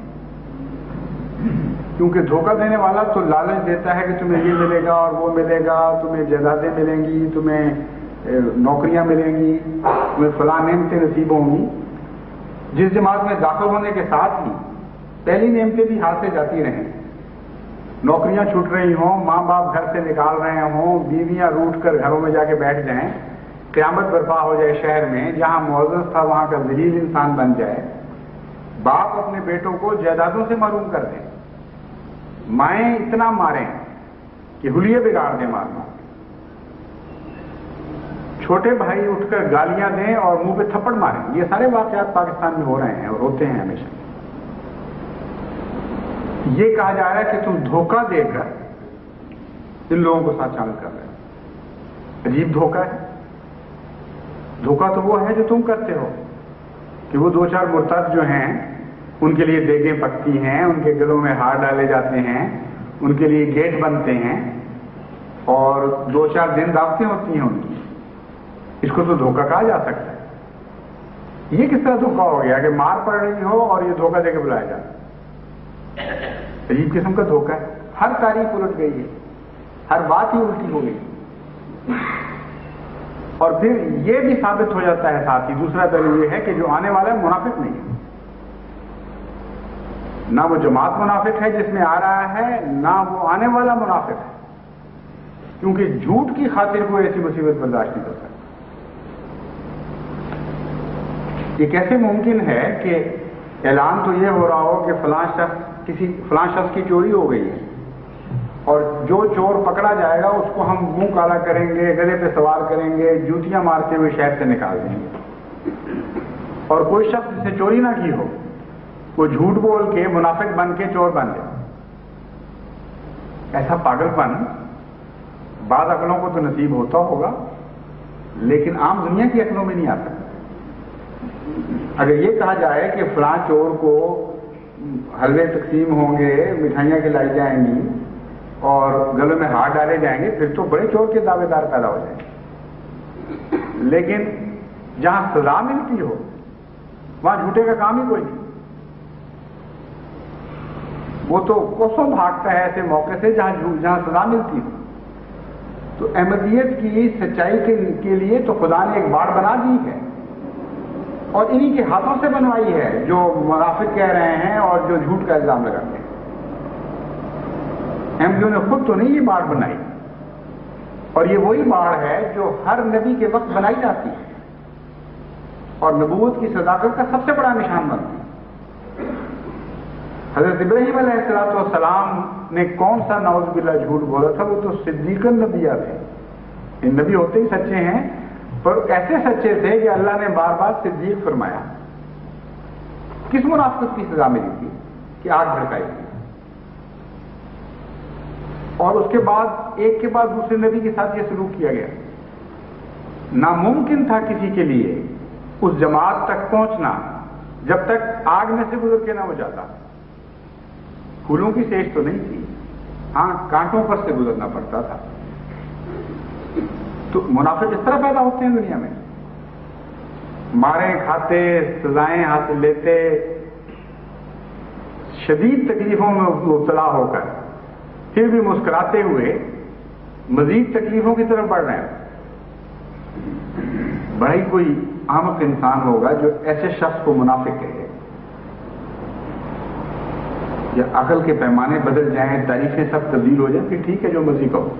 کیونکہ دھوکہ دینے والا تو لالچ دیتا ہے کہ تمہیں یہ ملے گا اور وہ ملے گا، تمہیں جائیدادیں ملیں گی، تمہیں نوکریاں ملیں گی، تمہیں فلاں نعمتیں نصیب ہوں گی. جس جماعت میں داخل ہونے کے ساتھ ہی پہلی نعمتیں بھی ہاتھ سے جاتی رہیں، نوکریاں چھوٹ رہی ہوں، ماں باپ گھر سے نکال رہے ہوں، بیویاں روٹ کر گھروں میں جا کے بیٹھ جائیں، قیامت برپا ہو جائے شہر میں، جہاں معزز تھا وہاں کا ذلیل انسان بن جائے، باپ اپنے بیٹوں کو جائیدادوں سے محروم کر دیں، مائیں اتنا ماریں کہ حلیے بگاڑ دیں مارنا، چھوٹے بھائی اٹھ کر گالیاں دیں اور منہ پہ تھپڑ ماریں. یہ سارے واقعات پاکستان میں ہو رہے ہیں اور ہوتے ہیں ہمیشہ. یہ کہا جا رہا ہے کہ تم دھوکہ دے کر ان لوگوں کو ساتھ شامل کر رہے ہو. عجیب دھوکہ ہے. دھوکہ تو وہ ہے جو تم کرتے ہو کہ وہ دو چار مرتد جو ہیں ان کے لیے دیگیں پکتی ہیں، ان کے گلوں میں ہار ڈالے جاتے ہیں، ان کے لیے گیٹ بنتے ہیں اور 2-4 دن دعوتیں ہوتی ہیں ان کی. اس کو تو دھوکہ کہا جا سکتا ہے. یہ کس طرح دھوکہ ہو گیا کہ مار پڑ رہی ہو اور یہ دھوکہ دے کے بلایا جاتا ہے. عجیب قسم کا دھوکہ ہے. ہر تاریخ الٹ گئی ہے، ہر بات ہی الٹی ہو گئی. اور پھر یہ بھی ثابت ہو جاتا ہے ساتھ ہی دوسرا پہلو یہ ہے کہ جو آنے والا ہے منافق نہیں ہے. نہ وہ جماعت منافق ہے جس میں آ رہا ہے، نہ وہ آنے والا منافق ہے، کیونکہ جھوٹ کی خاطر کوئی ایسی مصیبت برداشت نہیں کر سکتا. یہ کیسے ممکن ہے کہ اعلان تو یہ ہو رہا ہو کہ فلاں شخص کی چوری ہو گئی ہے اور جو چور پکڑا جائے گا اس کو ہم منہ کالا کریں گے، گلے پہ سوار کریں گے، جوتیاں مارتے ہوئے شہر سے نکال دیں گے، اور کوئی شخص جس نے چوری نہ کی ہو وہ جھوٹ بول کے منافق بن کے چور بن جائے. ایسا پاگلپن بعض عقلوں کو تو نصیب ہوتا ہوگا لیکن عام دنیا کی عقلوں میں نہیں آتا. اگر یہ کہا جائے کہ فلاں چور کو حلوے تقسیم ہوں گے, مٹھائیاں کھلائی جائیں گی اور گلوں میں ہاتھ ڈالے جائیں گے, پھر تو بڑے چور کے دعوے دار پیدا ہو جائیں گے. لیکن جہاں سزا ملتی ہو وہاں جھوٹے کا کام ہی کوئی نہیں. وہ تو کوسوں بھاگتا ہے ایسے موقع سے جہاں سزا ملتی ہو. تو احمدیت کی سچائی کے لیے تو خدا نے ایک باڑ بنا دی ہے اور انہی کے ہاتھوں سے بنوائی ہے جو منافق کہہ رہے ہیں اور جو جھوٹ کا الزام لگاتے ہیں. احمدیوں نے خود تو نہیں یہ باڑ بنائی, اور یہ وہی باڑ ہے جو ہر نبی کے وقت بنائی جاتی ہے اور نبوت کی صداقت کا سب سے بڑا نشان بنتی ہے. حضرت ابراہیم علیہ السلام نے کون سا نعوذ باللہ جھوٹ بولا تھا؟ وہ تو صدیق النبیہ تھے. یہ نبی ہوتے ہی سچے ہیں, پر ایسے سچے تھے کہ اللہ نے بار بار صدیق فرمایا. کس منافقت کی سزا ملی تھی کہ آگ بھڑکائی تھی, اور اس کے بعد ایک کے بعد دوسرے نبی کے ساتھ یہ سلوک کیا گیا. ناممکن تھا کسی کے لیے اس جماعت تک پہنچنا جب تک آگ میں سے گزر کے نہ ہو جاتا. پھولوں کی سیج تو نہیں تھی, ہاں کانٹوں پر سے گزرنا پڑتا تھا. تو منافق اس طرح پیدا ہوتے ہیں دنیا میں, مارے کھاتے, سزائیں حاصل لیتے, شدید تکلیفوں میں مبتلا ہو کر پھر بھی مسکراتے ہوئے مزید تکلیفوں کی طرف بڑھ رہے ہیں. بڑا ہی کوئی احمق انسان ہوگا جو ایسے شخص کو منافق کہے. یا عقل کے پیمانے بدل جائیں, تاریخیں سب تبدیل ہو جائیں, پھر ٹھیک ہے جو مرضی کہو,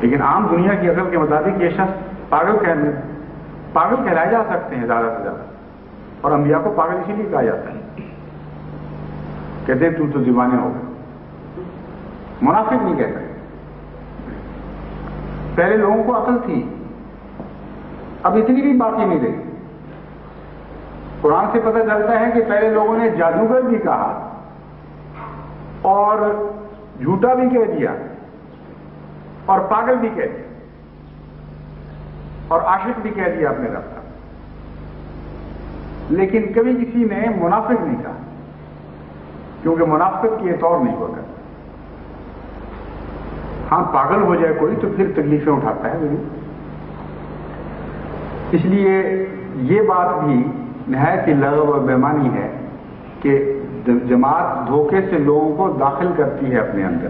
لیکن عام دنیا کی عقل کے مطابق یہ شخص پاگل کہلائے جا سکتے ہیں زیادہ سے زیادہ. اور انبیاء کو پاگل اسی لیے کہا جاتا ہے, کہتے ہیں تو دیوانے ہو گئے. منافق نہیں کہہ سکتے. پہلے لوگوں کو عقل تھی, اب اتنی بھی باقی نہیں رہی. قرآن سے پتہ چلتا ہے کہ پہلے لوگوں نے جادوگر بھی کہا اور جھوٹا بھی کہہ دیا اور پاگل بھی کہہ دیا اور عاشق بھی کہہ دیا اپنے رب کا, لیکن کبھی کسی نے منافق نہیں کہا, کیونکہ منافقت کی ایک اور نہیں ہوا کرتا. ہاں پاگل ہو جائے کوئی تو پھر تکلیفیں اٹھاتا ہے. اس لیے یہ بات بھی نہایت ہی لغو اور بےمانی ہے کہ جماعت دھوکے سے لوگوں کو داخل کرتی ہے اپنے اندر,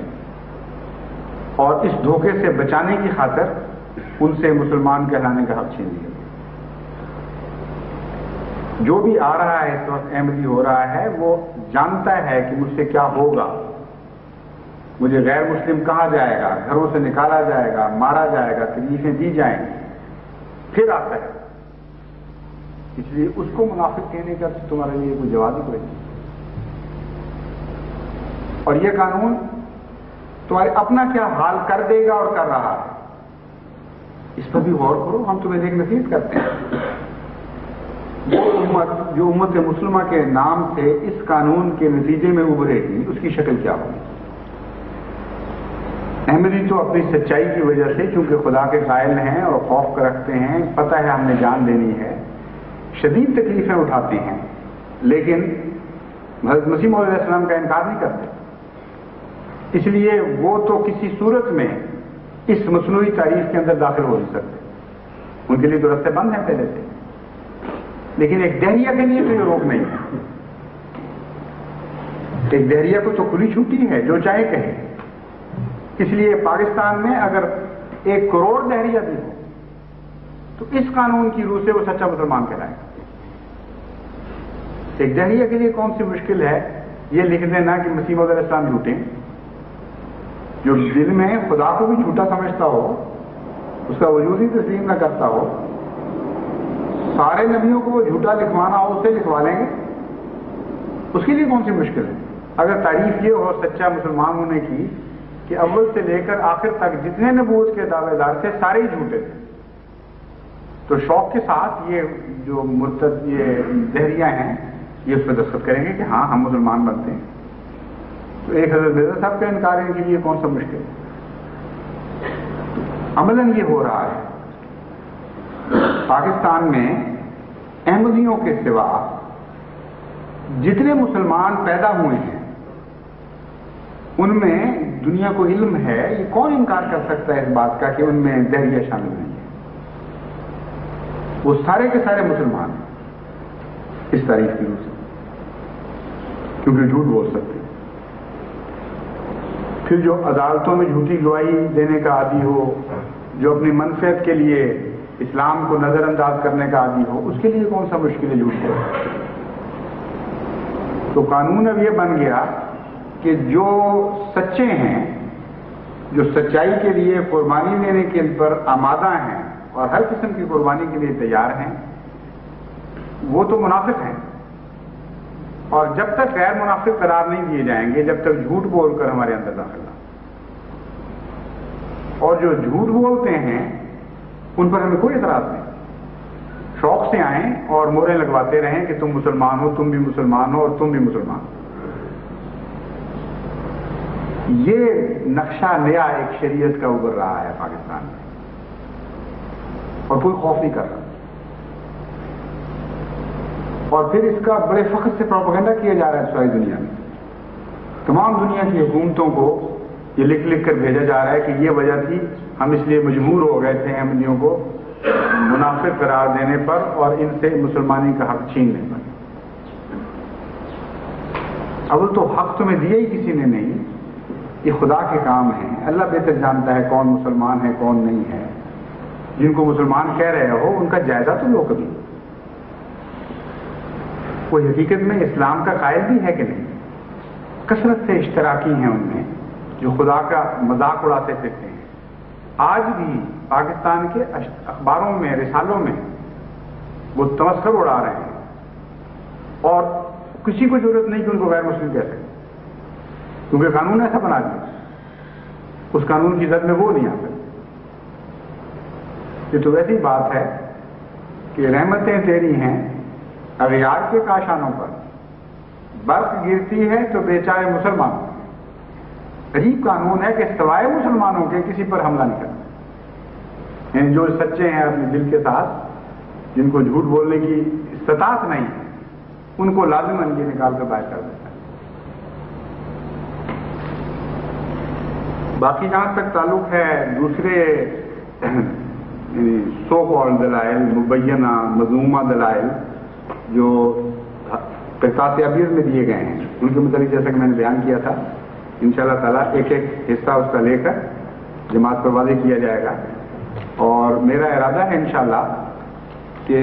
اور اس دھوکے سے بچانے کی خاطر ان سے مسلمان کہلانے کا حق چھین لیا. جو بھی آ رہا ہے اس وقت احمدی ہو رہا ہے, وہ جانتا ہے کہ مجھ سے کیا ہوگا, مجھے غیر مسلم کہا جائے گا, گھروں سے نکالا جائے گا, مارا جائے گا, تکلیفیں دی جائیں گی, پھر آتا ہے. اس لیے اس کو منافق کہنے کا تمہارے لیے کوئی جواب ہی کوئی نہیں. اور یہ قانون تمہارے اپنا کیا حال کر دے گا اور کر رہا ہے, اس پر بھی غور کرو. ہم تمہیں ایک نصیحت کرتے ہیں. وہ امت جو امت مسلمہ کے نام سے اس قانون کے نتیجے میں ابھرے گی, اس کی شکل کیا ہوگی؟ احمدی تو اپنی سچائی کی وجہ سے, چونکہ خدا کے قائل ہیں اور خوف رکھتے ہیں, پتہ ہے ہم نے جان دینی ہے, شدید تکلیفیں اٹھاتے ہیں, لیکن حضرت مسیح موعود علیہ السلام کا انکار نہیں کرتے. اس لیے وہ تو کسی صورت میں اس مصنوعی تاریخ کے اندر داخل ہو نہیں سکتے, ان کے لیے تو راستے بند ہیں پہلے سے. لیکن ایک دہریہ کے لیے تو یہ روک نہیں ہے. ایک دہریہ کو تو کھلی چھوٹی ہے, جو چاہے کہے. اس لیے پاکستان میں اگر 1 کروڑ دہریہ بھی ہو تو اس قانون کی روح سے وہ سچا مسلمان کہلائے گا. ایک دہریہ کے لیے کون سی مشکل ہے یہ لکھ دینا کہ مسیح موعود علیہ السلام جھوٹے, جو دل میں خدا کو بھی جھوٹا سمجھتا ہو, اس کا وجود ہی تسلیم نہ کرتا ہو, سارے نبیوں کو وہ جھوٹا لکھوانا ہو اسے لکھوا لیں گے. اس کے لیے کون سی مشکل ہے؟ اگر تعریف یہ ہو سچا مسلمان ہونے کی کہ اول سے لے کر آخر تک جتنے نبوت کے دعوے دار تھے سارے ہی جھوٹے تھے, تو شوق کے ساتھ یہ جو مرتد یہ دہریہ ہیں یہ اس پہ دستخط کریں گے کہ ہاں ہم مسلمان بنتے ہیں. تو تو ایک حضرت مرزا صاحب کا انکار ہے کہ یہ کون سا مشکل ہے؟ عملاً یہ ہو رہا ہے پاکستان میں احمدیوں کے سوا جتنے مسلمان پیدا ہوئے ہیں ان میں دنیا کو علم ہے، یہ کون انکار کر سکتا ہے اس بات کا کہ ان میں دہریہ شامل نہیں ہے؟ وہ سارے کے سارے مسلمان ہیں اس تاریخ کی روح سے، کیونکہ جھوٹ بول سکتے ہیں۔ پھر جو عدالتوں میں جھوٹی گواہی دینے کا عادی ہو، جو اپنی منفعت کے لیے اسلام کو نظر انداز کرنے کا عادی ہو، اس کے لیے کون سا مشکل ہے جھوٹ بولنا؟ تو قانون اب یہ بن گیا کہ جو سچے ہیں، جو سچائی کے لیے قربانی دینے کے پر آمادہ ہیں اور ہر قسم کی قربانی کے لیے تیار ہیں، وہ تو منافق ہیں، اور جب تک غیر منافق قرار نہیں دیے جائیں گے، جب تک جھوٹ بول کر ہمارے اندر داخل نہ، اور جو جھوٹ بولتے ہیں ان پر ہمیں کوئی اعتراض نہیں، شوق سے آئیں اور موریں لگواتے رہیں کہ تم مسلمان ہو، تم بھی مسلمان ہو، اور تم بھی مسلمان ہو۔ یہ نقشہ نیا ایک شریعت کا ابھر رہا ہے پاکستان میں، اور کوئی خوف نہیں کر رہا، اور پھر اس کا بڑے فخر سے پروپیگنڈا کیا جا رہا ہے ساری دنیا میں۔ تمام دنیا کی حکومتوں کو یہ لکھ لکھ کر بھیجا جا رہا ہے کہ یہ وجہ تھی، ہم اس لیے مجبور ہو گئے تھے احمدیوں کو منافق قرار دینے پر اور ان سے مسلمانی کا حق چھیننے پر۔ اول تو حق تمہیں دیا ہی کسی نے نہیں، یہ خدا کے کام ہیں، اللہ بہتر جانتا ہے کون مسلمان ہے کون نہیں ہے۔ جن کو مسلمان کہہ رہے ہو ان کا جائزہ تو لو کبھی، کوئی حقیقت میں اسلام کا قائل بھی ہے کہ نہیں؟ کثرت سے اشتراکی ہیں ان میں جو خدا کا مذاق اڑاتے پھرتے ہیں۔ آج بھی پاکستان کے اخباروں میں، رسالوں میں وہ تمسخر اڑا رہے ہیں، اور کسی کو ضرورت نہیں کہ ان کو غیر مسلم کہہ سکتے، کیونکہ قانون ایسا بنا دیا، اس قانون کی زد میں وہ نہیں آ سکتے۔ یہ تو ویسی بات ہے کہ رحمتیں تیری ہیں اغیار کے کاشانوں پر، برق گرتی ہے تو بیچارے مسلمانوں۔ عجیب قانون ہے کہ سوائے مسلمانوں کے کسی پر حملہ نہیں کرنا، یعنی جو سچے ہیں اپنے دل کے ساتھ، جن کو جھوٹ بولنے کی استطاعت نہیں ہے، ان کو لازماً یہ نکال کر باہر کر دیتا ہے۔ باقی جہاں تک تعلق ہے دوسرے سو کال دلائل، مبینہ مذمومہ دلائل جو قصاص ابیر میں دیے گئے ہیں، ان کے متعلق جیسا کہ میں نے بیان کیا تھا، انشاءاللہ تعالیٰ ایک ایک حصہ اس کا لے کر جماعت پر واضح کیا جائے گا، اور میرا ارادہ ہے انشاءاللہ کہ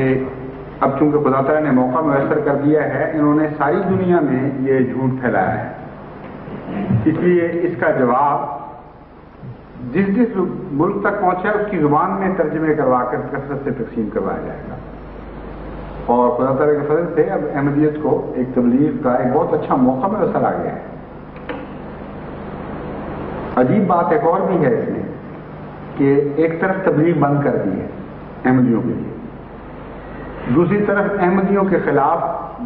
اب چونکہ خدا تعالیٰ نے موقع میسر کر دیا ہے، انہوں نے ساری دنیا میں یہ جھوٹ پھیلایا ہے، اس لیے اس کا جواب جس جس ملک تک پہنچا اس کی زبان میں ترجمے کروا کر کثرت سے تقسیم کروایا جائے گا، اور خدا تعالیٰ کے فضل سے اب احمدیت کو ایک تبلیغ کا ایک بہت اچھا موقع میسر آ گیا ہے۔ عجیب بات ایک اور بھی ہے اس میں کہ ایک طرف تبلیغ بند کر دی ہے احمدیوں کے لیے، دوسری طرف احمدیوں کے خلاف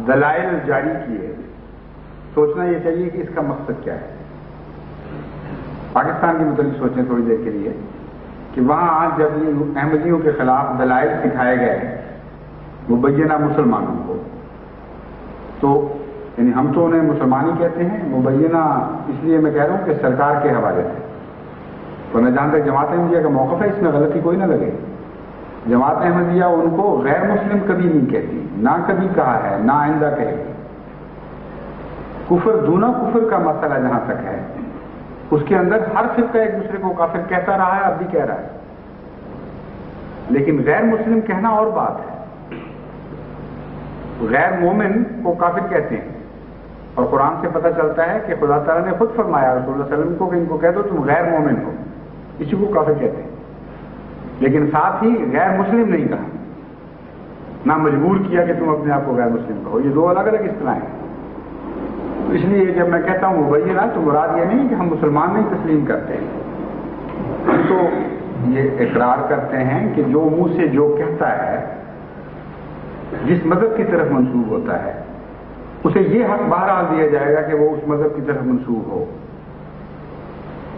دلائل جاری کیے۔ سوچنا یہ چاہیے کہ اس کا مقصد کیا ہے۔ پاکستان کے متعلق سوچیں تھوڑی دیر کے لیے کہ وہاں آج جب یہ احمدیوں کے خلاف دلائل سکھائے گئے مبینہ مسلمانوں کو، تو یعنی ہم تو انہیں مسلمان ہی کہتے ہیں، مبینہ اس لیے میں کہہ رہا ہوں کہ سرکار کے حوالے سے، ورنہ جہاں تک جماعت احمدیہ کا موقف ہے اس میں غلطی کوئی نہ لگے۔ جماعت احمدیہ ان کو غیر مسلم کبھی نہیں کہتی، نہ کبھی کہا ہے، نہ آئندہ کہے گی۔ کفر دونا کفر کا مسئلہ جہاں تک ہے، اس کے اندر ہر فرقہ ایک دوسرے کو کافر کہتا رہا ہے، اب بھی کہہ رہا ہے، لیکن غیر مسلم کہنا اور بات ہے۔ غیر مومن کو کافر کہتے ہیں، اور قرآن سے پتہ چلتا ہے کہ خدا تعالیٰ نے خود فرمایا رسول اللہ صلی اللہ علیہ وسلم کو کہ ان کو کہہ دو تم غیر مومن ہو، اسی کو کافر کہتے ہیں، لیکن ساتھ ہی غیر مسلم نہیں کہا، نہ مجبور کیا کہ تم اپنے آپ کو غیر مسلم کہو۔ یہ دو الگ الگ اصطلاحیں ہیں۔ اس لیے جب میں کہتا ہوں مبینہ تو مراد یہ نہیں کہ ہم مسلمان نہیں تسلیم کرتے، ہم تو یہ اقرار کرتے ہیں کہ جو منہ سے جو کہتا ہے، جس مذہب کی طرف منسوب ہوتا ہے، اسے یہ حق بہرحال دیا جائے گا کہ وہ اس مذہب کی طرف منسوب ہو.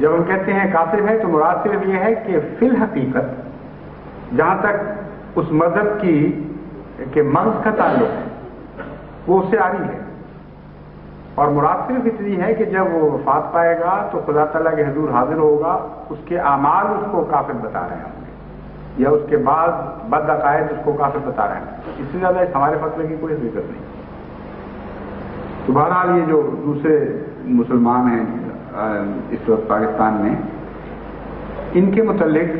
جب ہم کہتے ہیں کافر ہے تو مراد صرف یہ ہے کہ فی الحقیقت جہاں تک اس مذہب کی کہ مغز کا تعلق ہے وہ اس سے عاری ہے، اور مراد صرف اتنی ہے کہ جب وہ وفات پائے گا تو خدا تعالیٰ کے حضور حاضر ہوگا، اس کے اعمال اس کو کافر بتا رہے ہوں گے یا اس کے بعد بد عقائد اس کو کافر بتا رہے ہیں. اس سے زیادہ ہمارے فیصلے کی کوئی حقیقت نہیں. تو بہرحال یہ جو دوسرے مسلمان ہیں اس وقت پاکستان میں، ان کے متعلق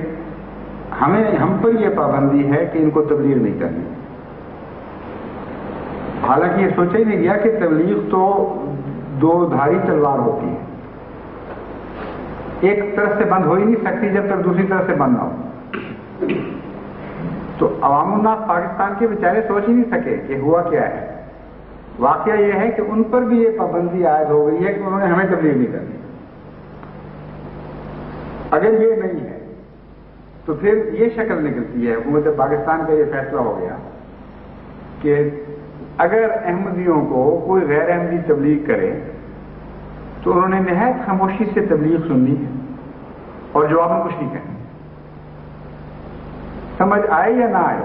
ہم پر یہ پابندی ہے کہ ان کو تبلیغ نہیں کرنی. حالانکہ یہ سوچا ہی نہیں گیا کہ تبلیغ تو دو دھاری تلوار ہوتی ہے، ایک طرف سے بند ہو ہی نہیں سکتی جب تک دوسری طرف سے بند نہ ہو. تو عوام الناس پاکستان کے بیچارے سوچ ہی نہیں سکے کہ ہوا کیا ہے. واقعہ یہ ہے کہ ان پر بھی یہ پابندی عائد ہو گئی ہے کہ انہوں نے ہمیں تبلیغ نہیں کرنی. اگر یہ نہیں ہے تو پھر یہ شکل نکلتی ہے، حکومت پاکستان کا یہ فیصلہ ہو گیا کہ اگر احمدیوں کو کوئی غیر احمدی تبلیغ کرے تو انہوں نے نہایت خاموشی سے تبلیغ سننی ہے اور جواب میں کچھ نہیں کہنا. سمجھ آئے یا نہ آئے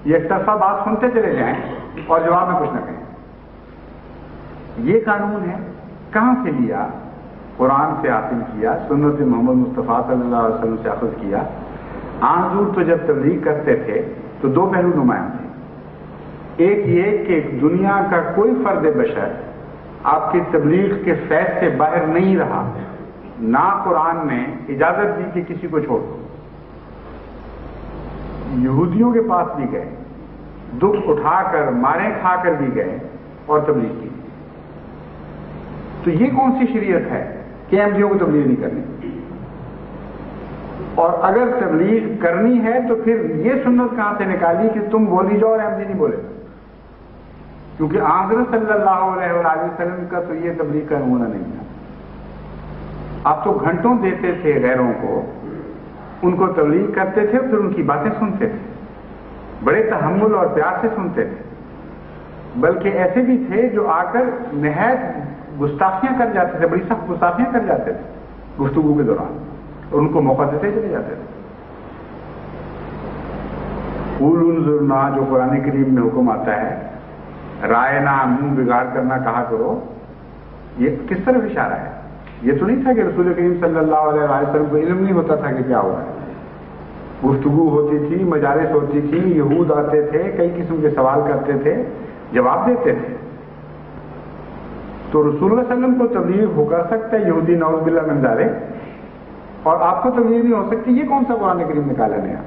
یہ ایک طرفہ بات سنتے چلے جائیں اور جواب میں کچھ نہ کہیں. یہ قانون ہے کہاں سے لیا؟ قرآن سے حاصل کیا، سنت محمد مصطفیٰ صلی اللہ علیہ وسلم سے اخذ کیا. حضور تو جب تبلیغ کرتے تھے تو دو پہلو نمایاں تھے. ایک یہ کہ دنیا کا کوئی فرد بشر آپ کی تبلیغ کے فیض سے باہر نہیں رہا، نہ قرآن نے اجازت دی کہ کسی کو چھوڑ دو. یہودیوں کے پاس بھی گئے، دکھ اٹھا کر مارے کھا کر بھی گئے اور تبلیغ کی. تو یہ کون سی شریعت ہے کہ احمدیوں کو تبلیغ نہیں کرنی؟ اور اگر تبلیغ کرنی ہے تو پھر یہ سنت کہاں سے نکالی کہ تم بولی جاؤ اور احمدی نہیں بولے؟ کیونکہ حضرت صلی اللہ علیہ وسلم کا تو یہ تبلیغ کا نمونہ نہیں تھا. آپ تو گھنٹوں دیتے تھے غیروں کو، ان کو تبلیغ کرتے تھے، پھر ان کی باتیں سنتے تھے، بڑے تحمل اور پیار سے سنتے تھے. بلکہ ایسے بھی تھے جو آ کر نہایت گستاخیاں کر جاتے تھے، بڑی سخت گستاخیاں کر جاتے تھے گفتگو کے دوران، اور ان کو موقع دیتے چلے جاتے تھے. قُولُ انظُرْنَا جو قرآن کریم میں حکم آتا ہے، رائے نہ منہ بگاڑ کرنا کہا کرو، یہ کس طرف اشارہ ہے؟ یہ تو نہیں تھا کہ رسول کریم صلی اللہ علیہ وسلم کو علم نہیں ہوتا تھا کہ کیا ہوا ہے. گفتگو ہوتی تھی، مجالس ہوتی تھی، یہود آتے تھے، کئی قسم کے سوال کرتے تھے، جواب دیتے تھے. تو رسول اللہ صلی اللہ علیہ وسلم کو تبلیغ ہو کر سکتا ہے یہودی نعوذ باللہ من ذالک، اور آپ کو تبلیغ نہیں ہو سکتی؟ یہ کون سا قرآن کریم نکالا نیا؟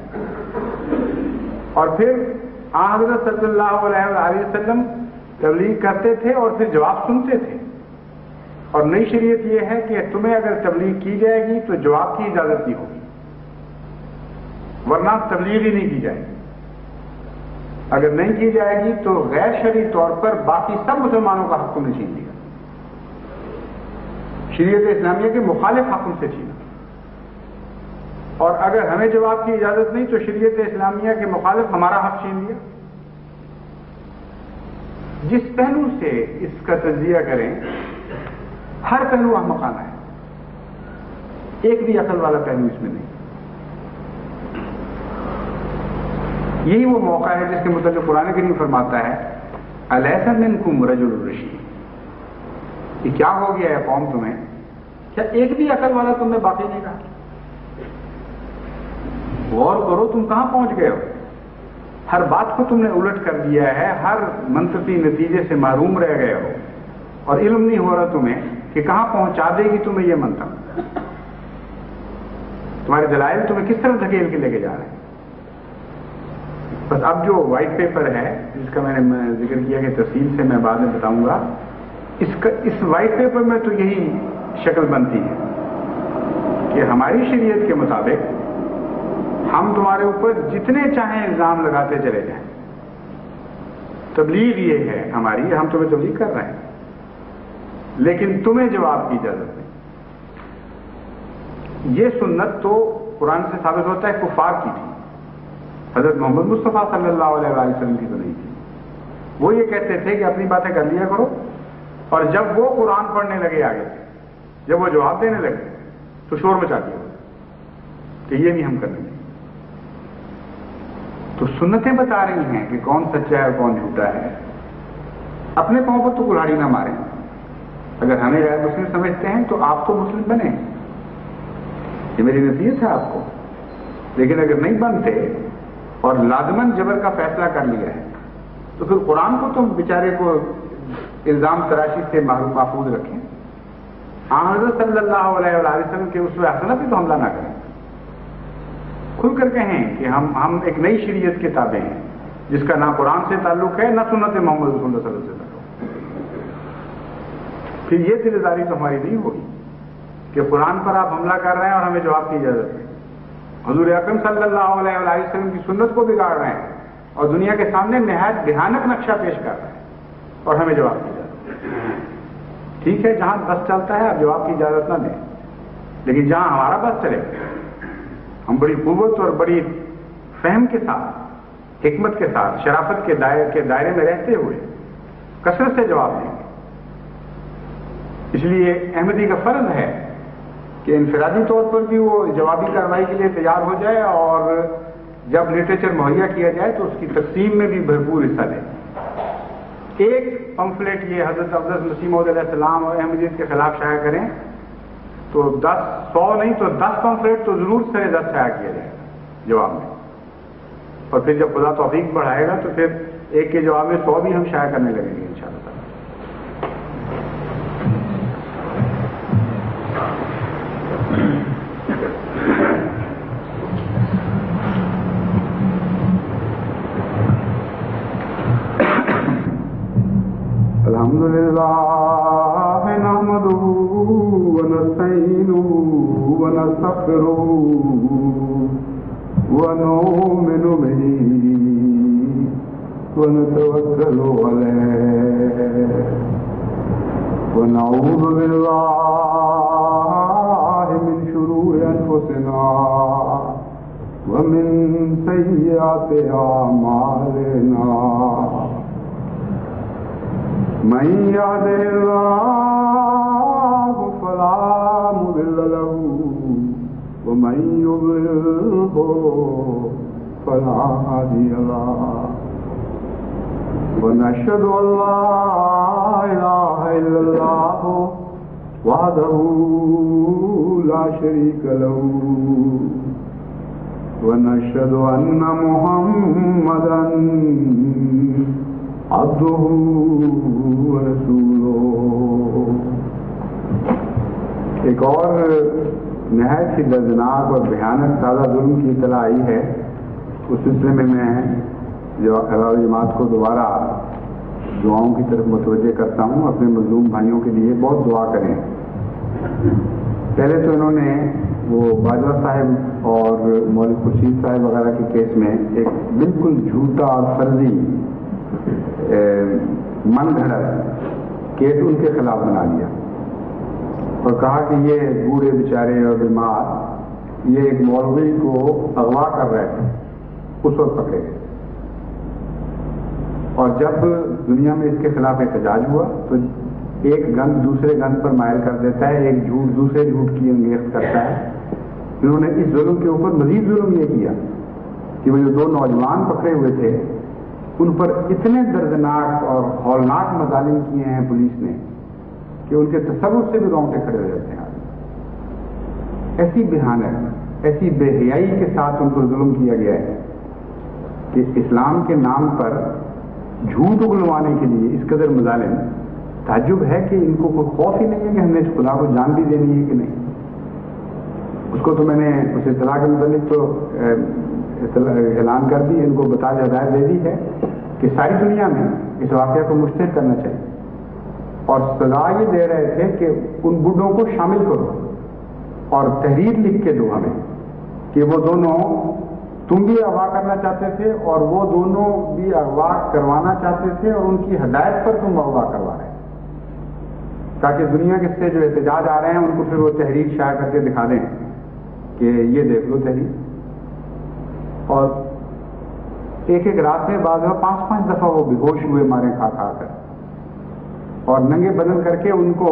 اور پھر حضرت صلی اللہ علیہ وسلم تبلیغ کرتے تھے اور پھر جواب سنتے تھے. اور نئی شریعت یہ ہے کہ تمہیں اگر تبلیغ کی جائے گی تو جواب کی اجازت نہیں ہوگی، ورنہ تبلیغ ہی نہیں کی جائے گی. اگر نہیں کی جائے گی تو غیر شرعی طور پر باقی سب مسلمانوں کا حق تم نے چھین لیا، شریعت اسلامیہ کے مخالف حق ان سے چھینا. اور اگر ہمیں جواب کی اجازت نہیں تو شریعت اسلامیہ کے مخالف ہمارا حق چھین لیا. جس پہلو سے اس کا تجزیہ کریں ہر پہلو احمقانہ ہے، ایک بھی عقل والا پہلو اس میں نہیں. یہی وہ موقع ہے جس کے متعلق قرآن کریم فرماتا ہے الیس منکم رجل رشید، یہ کیا ہو گیا ہے قوم تمہیں، کیا ایک بھی عقل والا تم نے باقی نہیں رہا؟ غور کرو تم کہاں پہنچ گئے ہو. ہر بات کو تم نے الٹ کر دیا ہے، ہر منطقی نتیجے سے محروم رہ گئے ہو، اور علم نہیں ہو رہا تمہیں کہ کہاں پہنچا دے گی تمہیں یہ منطق. تمہارے دلائل تمہیں کس طرح دھکیل کے لے کے جا رہے ہیں. بس اب جو وائٹ پیپر ہے جس کا میں نے ذکر کیا کہ تفصیل سے میں بعد میں بتاؤں گا، اس وائٹ پیپر میں تو یہی شکل بنتی ہے کہ ہماری شریعت کے مطابق ہم تمہارے اوپر جتنے چاہیں الزام لگاتے چلے جائیں. تبلیغ یہ ہے ہماری، ہم تمہیں تبلیغ کر رہے ہیں، لیکن تمہیں جواب کی اجازت نہیں. یہ سنت تو قرآن سے ثابت ہوتا ہے کفار کی تھی، حضرت محمد مصطفیٰ صلی اللہ علیہ وسلم کی تو نہیں تھی. وہ یہ کہتے تھے کہ اپنی باتیں کر لیا کرو، اور جب وہ قرآن پڑھنے لگے آگے سے، جب وہ جواب دینے لگے تو شور مچا دیا کہ یہ نہیں ہم کریں گے۔ تو سنتیں بتا رہی ہیں کہ کون سچا ہے اور کون جھوٹا ہے۔ اپنے پاؤں پر تو کلہاڑی نہ ماریں۔ اگر ہمیں غیر مسلم سمجھتے ہیں تو آپ تو مسلم بنیں، یہ میری نصیحت ہے آپ کو۔ لیکن اگر نہیں بنتے اور لازماً جبر کا فیصلہ کر لیا ہے تو پھر قرآن کو تم بیچارے کو الزام تراشی سے محفوظ رکھیں۔ حضرت صلی اللہ علیہ وسلم کے اسوہ حسنہ پہ تو حملہ نہ کریں، کھل کر کہیں کہ ہم ایک نئی شریعت کے تابع ہیں جس کا نہ قرآن سے تعلق ہے نہ سنت محمد رسول اللہ صلی اللہ علیہ وسلم سے تعلق۔ پھر یہ دلداری تو ہماری نہیں ہوگی کہ قرآن پر آپ حملہ کر رہے ہیں اور ہمیں جواب کی اجازت ہے، حضور اکرم صلی اللہ علیہ وسلم کی سنت کو بگاڑ رہے ہیں اور دنیا کے سامنے نہایت بھیانک نقشہ پیش کر رہے ہیں اور ہمیں جواب کی اجازت ہے۔ ٹھیک ہے، جہاں بس چلتا ہے آپ جواب کی اجازت نہ دیں، لیکن جہاں ہمارا بس چلے ہم بڑی قوت اور بڑی فہم کے ساتھ، حکمت کے ساتھ، شرافت کے دائرے میں رہتے ہوئے کثرت سے جواب دیں گے۔ اس لیے احمدی کا فرض ہے کہ انفرادی طور پر بھی وہ جوابی کارروائی کے لیے تیار ہو جائے، اور جب لٹریچر مہیا کیا جائے تو اس کی تقسیم میں بھی بھرپور حصہ لے۔ ایک پمفلیٹ یہ حضرت افضل مسیح موعود علیہ السلام اور احمدیت کے خلاف شائع کریں تو 100 نہیں تو 10 پمفلیٹ تو ضرور سرے 10 شائع کیا جائے گا جواب میں، اور پھر جب خدا توفیق بڑھائے گا تو پھر ایک کے جواب میں 100 بھی ہم شائع کرنے لگیں گے انشاءاللہ۔ الحمدللہ نحمدہ ونستعینہ ونستغفرہ ونؤمن بہ ونتوکل علیہ ونعوذ باللہ من شرور انفسنا ومن سیئات اعمالنا، من يهده الله فلا مضل له ومن يضلله فلا هادي له، ونشهد أن لا إله إلا الله وحده لا شريك له، ونشهد أن محمدا عبدہ ورسولہ۔ ایک اور نہایت ہی دردناک اور بھیانک تازہ ظلم کی اطلاع آئی ہے، اس سلسلے میں جو احباب جماعت کو دوبارہ دعاؤں کی طرف متوجہ کرتا ہوں۔ اپنے مظلوم بھائیوں کے لیے بہت دعا کریں۔ پہلے تو انہوں نے وہ باجوہ صاحب اور مولوی خورشید صاحب وغیرہ کے کیس میں ایک بالکل جھوٹا اور فرضی من گھڑت کیس ان کے خلاف بنا لیا اور کہا کہ یہ بوڑھے بیچارے اور بیمار یہ ایک مولوی کو اغوا کر رہے تھے، اس وقت پکڑے گئے، اور جب دنیا میں اس کے خلاف احتجاج ہوا تو ایک گند دوسرے گند پر مائل کر دیتا ہے، ایک جھوٹ دوسرے جھوٹ کی انگیخت کرتا ہے۔ انہوں نے اس ظلم کے اوپر مزید ظلم یہ کیا کہ وہ جو 2 نوجوان پکڑے ہوئے تھے ان پر اتنے دردناک اور ہولناک مظالم کیے ہیں پولیس نے کہ ان کے تصور سے بھی رونگٹے کھڑے ہو جاتے ہیں۔ ایسی بھیانک، ایسی بے حیائی کے ساتھ ان پر ظلم کیا گیا ہے کہ اسلام کے نام پر جھوٹ اگلوانے کے لیے اس قدر مظالم۔ تعجب ہے کہ ان کو کوئی خوف ہی نہیں ہے کہ ہم نے اس خدا کو جان بھی دینی ہے کہ نہیں۔ اس کو تو میں نے اس اطلاع کے متعلق تو اعلان کر دی، ان کو بتا ہدایت دے دی ہے کہ ساری دنیا میں اس واقعہ کو مشتہر کرنا چاہیے، اور سزا یہ دے رہے تھے کہ ان بڈھوں کو شامل کرو اور تحریر لکھ کے دو ہمیں کہ وہ دونوں تم بھی اغوا کرنا چاہتے تھے اور وہ دونوں بھی اغوا کروانا چاہتے تھے، اور ان کی ہدایت پر تم اغوا کروا رہے ہیں، تاکہ دنیا کے سے جو احتجاج آ رہے ہیں ان کو پھر وہ تحریر شائع کر کے دکھا دیں کہ یہ دیکھ لو تحریر۔ اور ایک ایک رات میں بعض 5-5 دفعہ وہ بیہوش ہوئے مارے کھا کھا کر، اور ننگے بدن کر کے ان کو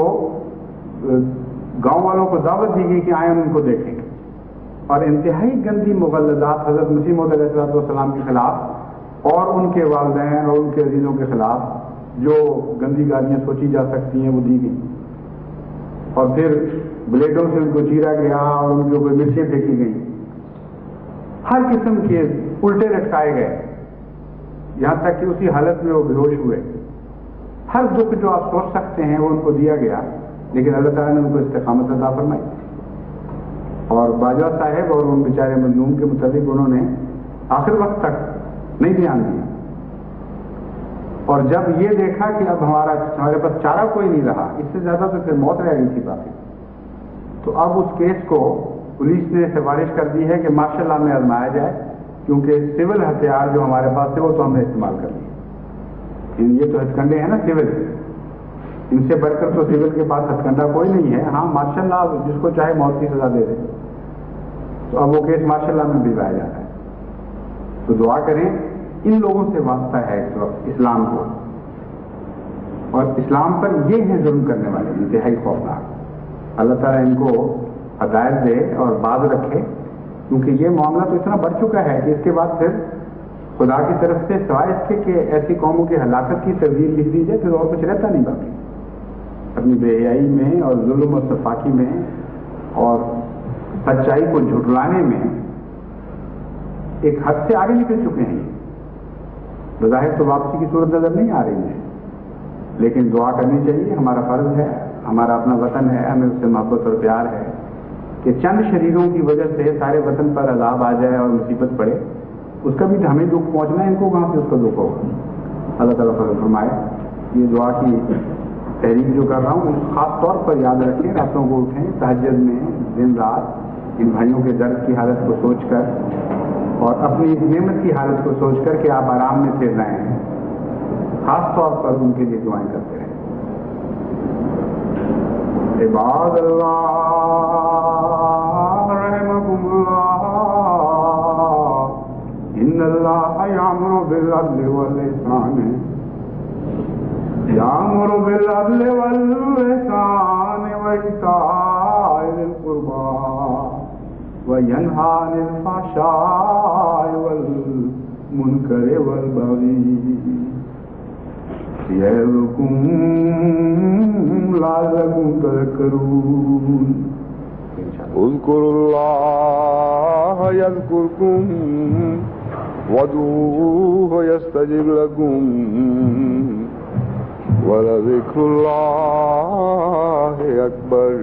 گاؤں والوں کو دعوت دی گئی کہ آئیں ان کو دیکھیں، اور انتہائی گندی مغلظات حضرت مسیح موعود علیہ السلام کے خلاف اور ان کے والدین اور ان کے عزیزوں کے خلاف جو گندی گالیاں سوچی جا سکتی ہیں وہ دی گئی، اور پھر بلیڈوں سے ان کو چیرا گیا اور ان کے اوپر مرچیں پھینکی گئیں، ہر قسم کے الٹے لٹکائے گئے، یہاں تک کہ اسی حالت میں وہ بیہوش ہوئے۔ ہر دکھ جو آپ سوچ سکتے ہیں وہ ان کو دیا گیا، لیکن اللہ تعالیٰ نے ان کو استقامت عطا فرمائی، اور باجوہ صاحب اور ان بیچارے مظلوم کے متعلق انہوں نے آخر وقت تک نہیں دھیان دیا، اور جب یہ دیکھا کہ اب ہمارے پاس چارہ کوئی نہیں رہا، اس سے زیادہ تو پھر موت رہ گئی تھی باقی، تو اب اس کیس کو پولیس نے سفارش کر دی ہے کہ مارشل لا میں آزمایا جائے، کیونکہ سول ہتھیار جو ہمارے پاس تھے وہ تو ہم نے استعمال کر لیے، یہ تو ہتھ کنڈے ہیں نا سول، ان سے بڑھ کر تو سول کے پاس ہتھ کنڈا کوئی نہیں ہے، ہاں مارشل لا جس کو چاہے موت کی سزا دے دے، تو اب وہ کیس مارشل لا میں بھجوایا جا رہا ہے۔ تو دعا کریں، ان لوگوں سے واسطہ ہے اس وقت اسلام کو، اور اسلام پر یہ ہیں ظلم کرنے والے انتہائی خوفناک، اللہ تعالیٰ ان کو ہدایت دے اور باز رکھے، کیونکہ یہ معاملہ تو اتنا بڑھ چکا ہے کہ اس کے بعد پھر خدا کی طرف سے سوائے اس کے کہ ایسی قوموں کی ہلاکت کی تدبیر لکھ دی جائے، پھر اور کچھ رہتا نہیں باقی، اپنی بے حیائی میں اور ظلم و سفاکی میں اور سچائی کو جھٹلانے میں ایک حد سے آگے نکل چکے ہیں۔ بظاہر تو واپسی کی صورت نظر نہیں آ رہی ہے، لیکن دعا کرنی چاہیے، ہمارا فرض ہے، ہمارا اپنا وطن ہے، ہمیں اس سے محبت اور پیار ہے کہ چند شریروں کی وجہ سے سارے وطن پر عذاب آ جائے اور مصیبت پڑے، اس کا بھی ہمیں دکھ پہنچنا ہے، ان کو کہاں سے اس کا دکھ ہوگا۔ اللہ تعالیٰ فضل فرمائے۔ یہ دعا کی تحریک جو کر رہا ہوں خاص طور پر یاد رکھیں، راتوں کو اٹھیں تہجد میں دن رات ان بھائیوں کے درد کی حالت کو سوچ کر اور اپنی اس نعمت کی حالت کو سوچ کر کہ آپ آرام میں پھر رہے ہیں، خاص طور پر ان کے لیے دعائیں کرتے رہیں۔ عباد اللہ رحمکم اللہ، ان اللہ یامر بالعدل والاحسان، یامر بالعدل والاحسان وایتاء ذی القربی وینہی عن الفحشاء والمنکر والبغی یعظکم لعلکم تذکرون۔ اذکروا اللہ یذکرکم وادعوہ یستجب لکم ولذکر اللہ اکبر۔